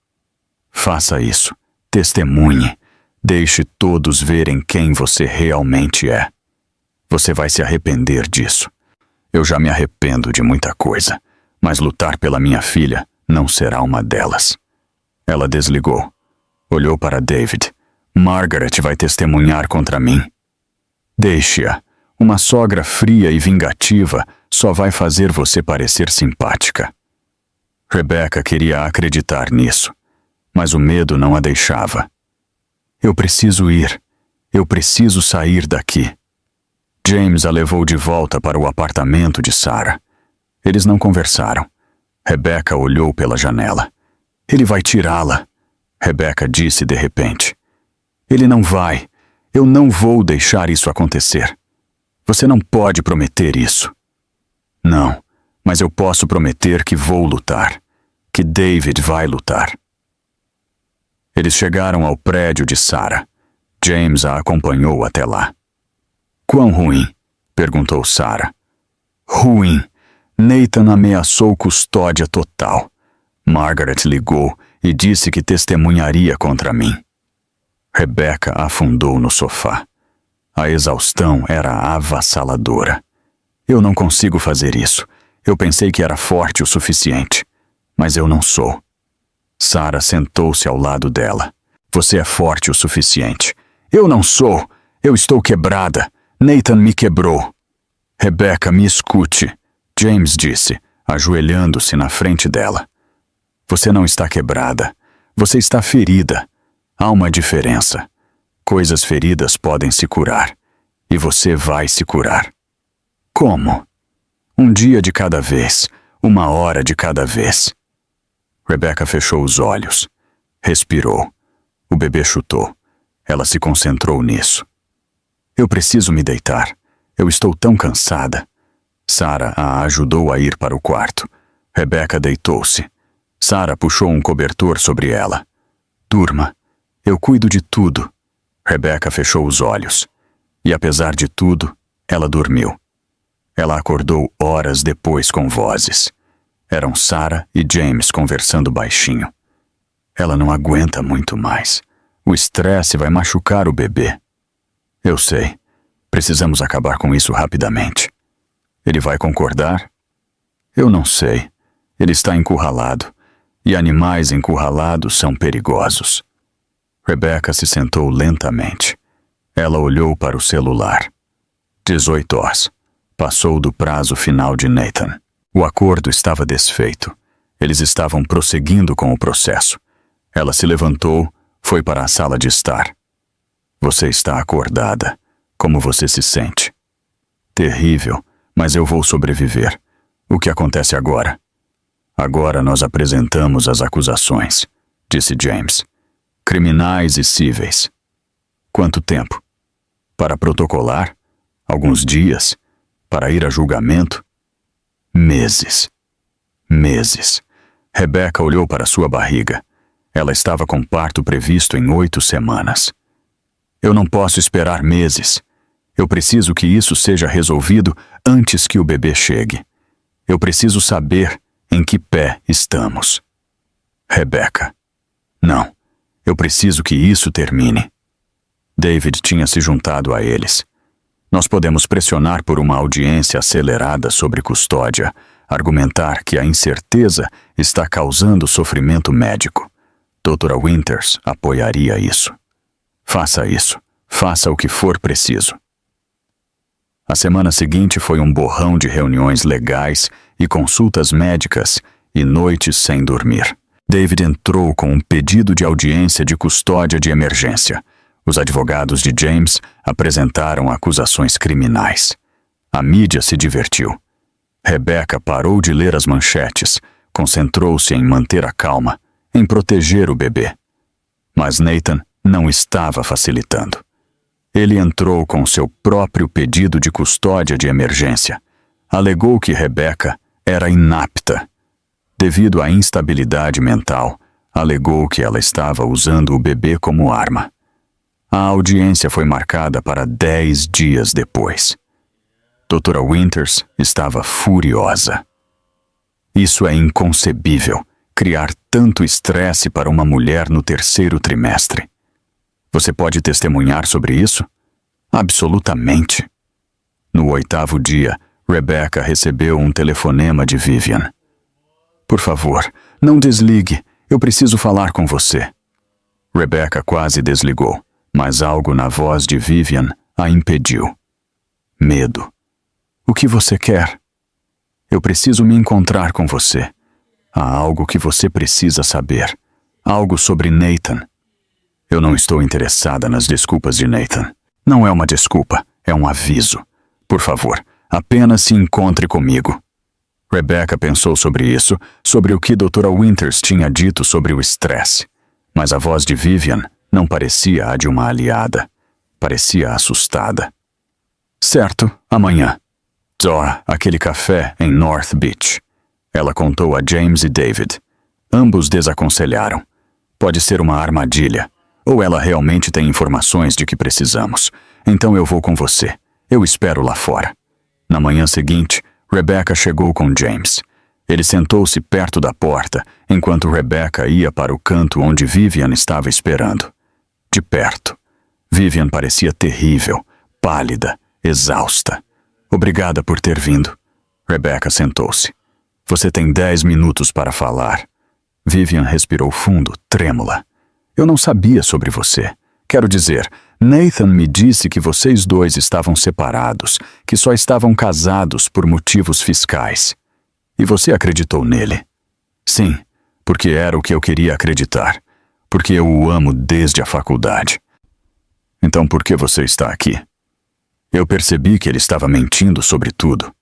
Faça isso. Testemunhe. Deixe todos verem quem você realmente é. Você vai se arrepender disso. Eu já me arrependo de muita coisa, mas lutar pela minha filha não será uma delas. Ela desligou. Olhou para David. Margaret vai testemunhar contra mim. Deixe-a. Uma sogra fria e vingativa só vai fazer você parecer simpática. Rebecca queria acreditar nisso, mas o medo não a deixava. Eu preciso ir. Eu preciso sair daqui. James a levou de volta para o apartamento de Sarah. Eles não conversaram. Rebecca olhou pela janela. Ele vai tirá-la, Rebecca disse de repente. Ele não vai. Eu não vou deixar isso acontecer. Você não pode prometer isso. Não, mas eu posso prometer que vou lutar. Que David vai lutar. Eles chegaram ao prédio de Sarah. James a acompanhou até lá. Quão ruim? Perguntou Sarah. Ruim. Nathan ameaçou custódia total. Margaret ligou e disse que testemunharia contra mim. Rebecca afundou no sofá. A exaustão era avassaladora. Eu não consigo fazer isso. Eu pensei que era forte o suficiente. Mas eu não sou. Sarah sentou-se ao lado dela. Você é forte o suficiente. Eu não sou. Eu estou quebrada. Nathan me quebrou. Rebecca, me escute, James disse, ajoelhando-se na frente dela. Você não está quebrada. Você está ferida. Há uma diferença. Coisas feridas podem se curar. E você vai se curar. Como? Um dia de cada vez. Uma hora de cada vez. Rebecca fechou os olhos. Respirou. O bebê chutou. Ela se concentrou nisso. Eu preciso me deitar. Eu estou tão cansada. Sarah a ajudou a ir para o quarto. Rebecca deitou-se. Sarah puxou um cobertor sobre ela. Durma. Eu cuido de tudo. Rebecca fechou os olhos. E apesar de tudo, ela dormiu. Ela acordou horas depois com vozes. Eram Sarah e James conversando baixinho. Ela não aguenta muito mais. O estresse vai machucar o bebê. Eu sei. Precisamos acabar com isso rapidamente. Ele vai concordar? Eu não sei. Ele está encurralado. E animais encurralados são perigosos. Rebecca se sentou lentamente. Ela olhou para o celular. 18 horas. Passou do prazo final de Nathan. O acordo estava desfeito. Eles estavam prosseguindo com o processo. Ela se levantou, foi para a sala de estar. Você está acordada. Como você se sente? Terrível, mas eu vou sobreviver. O que acontece agora? Agora nós apresentamos as acusações, disse James. Criminais e cíveis. Quanto tempo? Para protocolar? Alguns dias? Para ir a julgamento? Meses. Meses. Rebecca olhou para sua barriga. Ela estava com parto previsto em 8 semanas. Eu não posso esperar meses. Eu preciso que isso seja resolvido antes que o bebê chegue. Eu preciso saber em que pé estamos. Rebecca. Não. Eu preciso que isso termine. David tinha se juntado a eles. Nós podemos pressionar por uma audiência acelerada sobre custódia, argumentar que a incerteza está causando sofrimento médico. Doutora Winters apoiaria isso. Faça isso. Faça o que for preciso. A semana seguinte foi um borrão de reuniões legais e consultas médicas e noites sem dormir. David entrou com um pedido de audiência de custódia de emergência. Os advogados de James apresentaram acusações criminais. A mídia se divertiu. Rebecca parou de ler as manchetes, concentrou-se em manter a calma, em proteger o bebê. Mas Nathan não estava facilitando. Ele entrou com seu próprio pedido de custódia de emergência. Alegou que Rebecca era inapta. Devido à instabilidade mental, alegou que ela estava usando o bebê como arma. A audiência foi marcada para 10 dias depois. Doutora Winters estava furiosa. Isso é inconcebível, criar tanto estresse para uma mulher no 3º trimestre. Você pode testemunhar sobre isso? Absolutamente. No 8º dia, Rebecca recebeu um telefonema de Vivian. Por favor, não desligue. Eu preciso falar com você. Rebecca quase desligou, mas algo na voz de Vivian a impediu. Medo. O que você quer? Eu preciso me encontrar com você. Há algo que você precisa saber. Algo sobre Nathan. Eu não estou interessada nas desculpas de Nathan. Não é uma desculpa, é um aviso. Por favor, apenas se encontre comigo. Rebecca pensou sobre isso, sobre o que Dra. Winters tinha dito sobre o estresse. Mas a voz de Vivian não parecia a de uma aliada. Parecia assustada. Certo, amanhã. Aquele café em North Beach. Ela contou a James e David. Ambos desaconselharam. Pode ser uma armadilha. Ou ela realmente tem informações de que precisamos. Então eu vou com você. Eu espero lá fora. Na manhã seguinte, Rebecca chegou com James. Ele sentou-se perto da porta, enquanto Rebecca ia para o canto onde Vivian estava esperando. De perto. Vivian parecia terrível, pálida, exausta. Obrigada por ter vindo. Rebecca sentou-se. Você tem 10 minutos para falar. Vivian respirou fundo, trêmula. Eu não sabia sobre você. Quero dizer, Nathan me disse que vocês dois estavam separados, que só estavam casados por motivos fiscais. E você acreditou nele? Sim, porque era o que eu queria acreditar. Porque eu o amo desde a faculdade. Então por que você está aqui? Eu percebi que ele estava mentindo sobre tudo.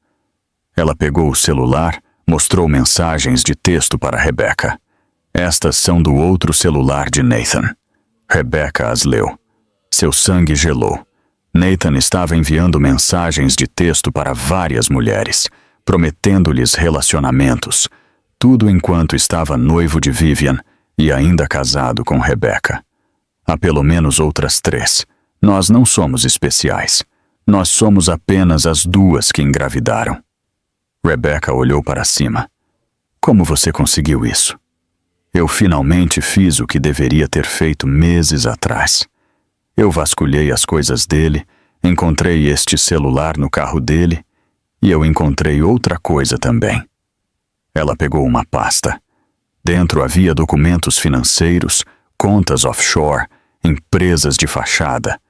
Ela pegou o celular, mostrou mensagens de texto para Rebecca. Estas são do outro celular de Nathan. Rebecca as leu. Seu sangue gelou. Nathan estava enviando mensagens de texto para várias mulheres, prometendo-lhes relacionamentos, tudo enquanto estava noivo de Vivian e ainda casado com Rebecca. Há pelo menos outras 3. Nós não somos especiais. Nós somos apenas as 2 que engravidaram. Rebecca olhou para cima. Como você conseguiu isso? Eu finalmente fiz o que deveria ter feito meses atrás. Eu vasculhei as coisas dele, encontrei este celular no carro dele e eu encontrei outra coisa também. Ela pegou uma pasta. Dentro havia documentos financeiros, contas offshore, empresas de fachada,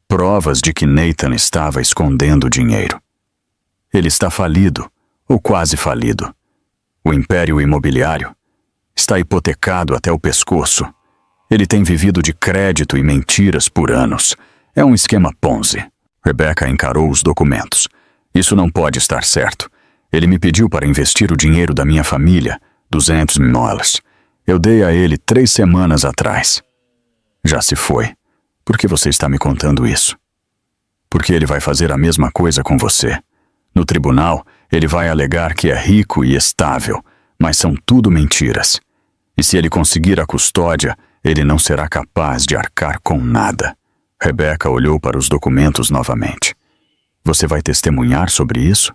provas de que Nathan estava escondendo dinheiro. Ele está falido, ou quase falido. O império imobiliário está hipotecado até o pescoço. Ele tem vivido de crédito e mentiras por anos. É um esquema Ponzi. Rebecca encarou os documentos. Isso não pode estar certo. Ele me pediu para investir o dinheiro da minha família, $200,000. Eu dei a ele 3 semanas atrás. Já se foi. Por que você está me contando isso? Porque ele vai fazer a mesma coisa com você. No tribunal, ele vai alegar que é rico e estável, mas são tudo mentiras. E se ele conseguir a custódia, ele não será capaz de arcar com nada. Rebecca olhou para os documentos novamente. Você vai testemunhar sobre isso?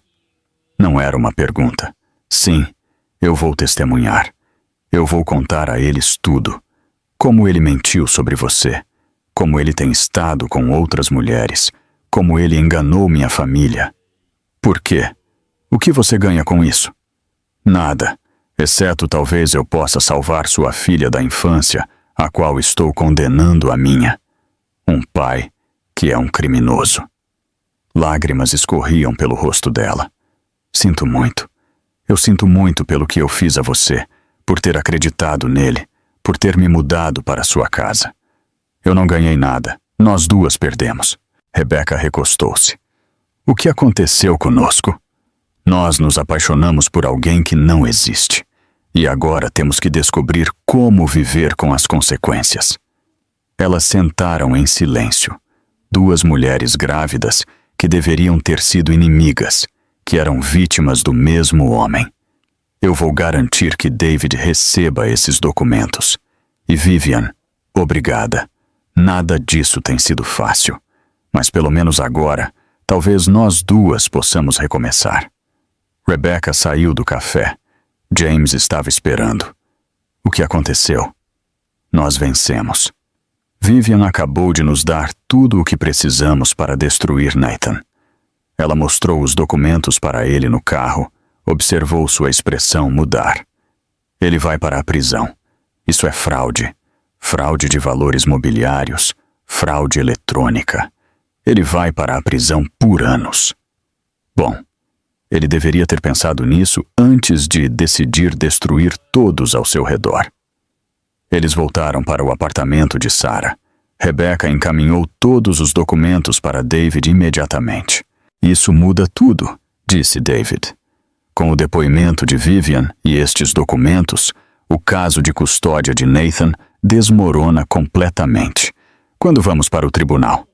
Não era uma pergunta. Sim, eu vou testemunhar. Eu vou contar a eles tudo. Como ele mentiu sobre você. Como ele tem estado com outras mulheres. Como ele enganou minha família. Por quê? O que você ganha com isso? Nada, exceto talvez eu possa salvar sua filha da infância, a qual estou condenando a minha. Um pai que é um criminoso. Lágrimas escorriam pelo rosto dela. Sinto muito. Eu sinto muito pelo que eu fiz a você, por ter acreditado nele, por ter me mudado para sua casa. Eu não ganhei nada. Nós 2 perdemos. Rebecca recostou-se. O que aconteceu conosco? Nós nos apaixonamos por alguém que não existe. E agora temos que descobrir como viver com as consequências. Elas sentaram em silêncio. 2 mulheres grávidas que deveriam ter sido inimigas, que eram vítimas do mesmo homem. Eu vou garantir que David receba esses documentos. E Vivian, obrigada. Nada disso tem sido fácil. Mas pelo menos agora, talvez nós 2 possamos recomeçar. Rebecca saiu do café. James estava esperando. O que aconteceu? Nós vencemos. Vivian acabou de nos dar tudo o que precisamos para destruir Nathan. Ela mostrou os documentos para ele no carro, observou sua expressão mudar. Ele vai para a prisão. Isso é fraude. Fraude de valores mobiliários, fraude eletrônica. Ele vai para a prisão por anos. Bom, ele deveria ter pensado nisso antes de decidir destruir todos ao seu redor. Eles voltaram para o apartamento de Sarah. Rebecca encaminhou todos os documentos para David imediatamente. Isso muda tudo, disse David. Com o depoimento de Vivian e estes documentos, o caso de custódia de Nathan desmorona completamente. Quando vamos para o tribunal?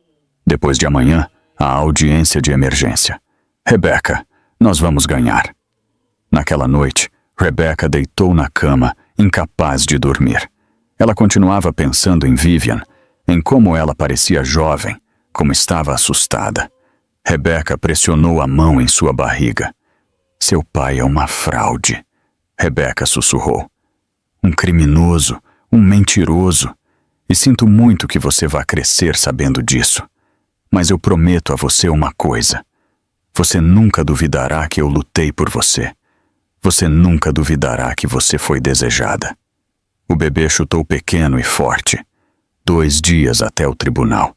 Depois de amanhã, a audiência de emergência. Rebecca, nós vamos ganhar. Naquela noite, Rebecca deitou na cama, incapaz de dormir. Ela continuava pensando em Vivian, em como ela parecia jovem, como estava assustada. Rebecca pressionou a mão em sua barriga. Seu pai é uma fraude. Rebecca sussurrou. Um criminoso, um mentiroso. E sinto muito que você vá crescer sabendo disso. Mas eu prometo a você uma coisa. Você nunca duvidará que eu lutei por você. Você nunca duvidará que você foi desejada. O bebê chutou pequeno e forte. 2 dias até o tribunal.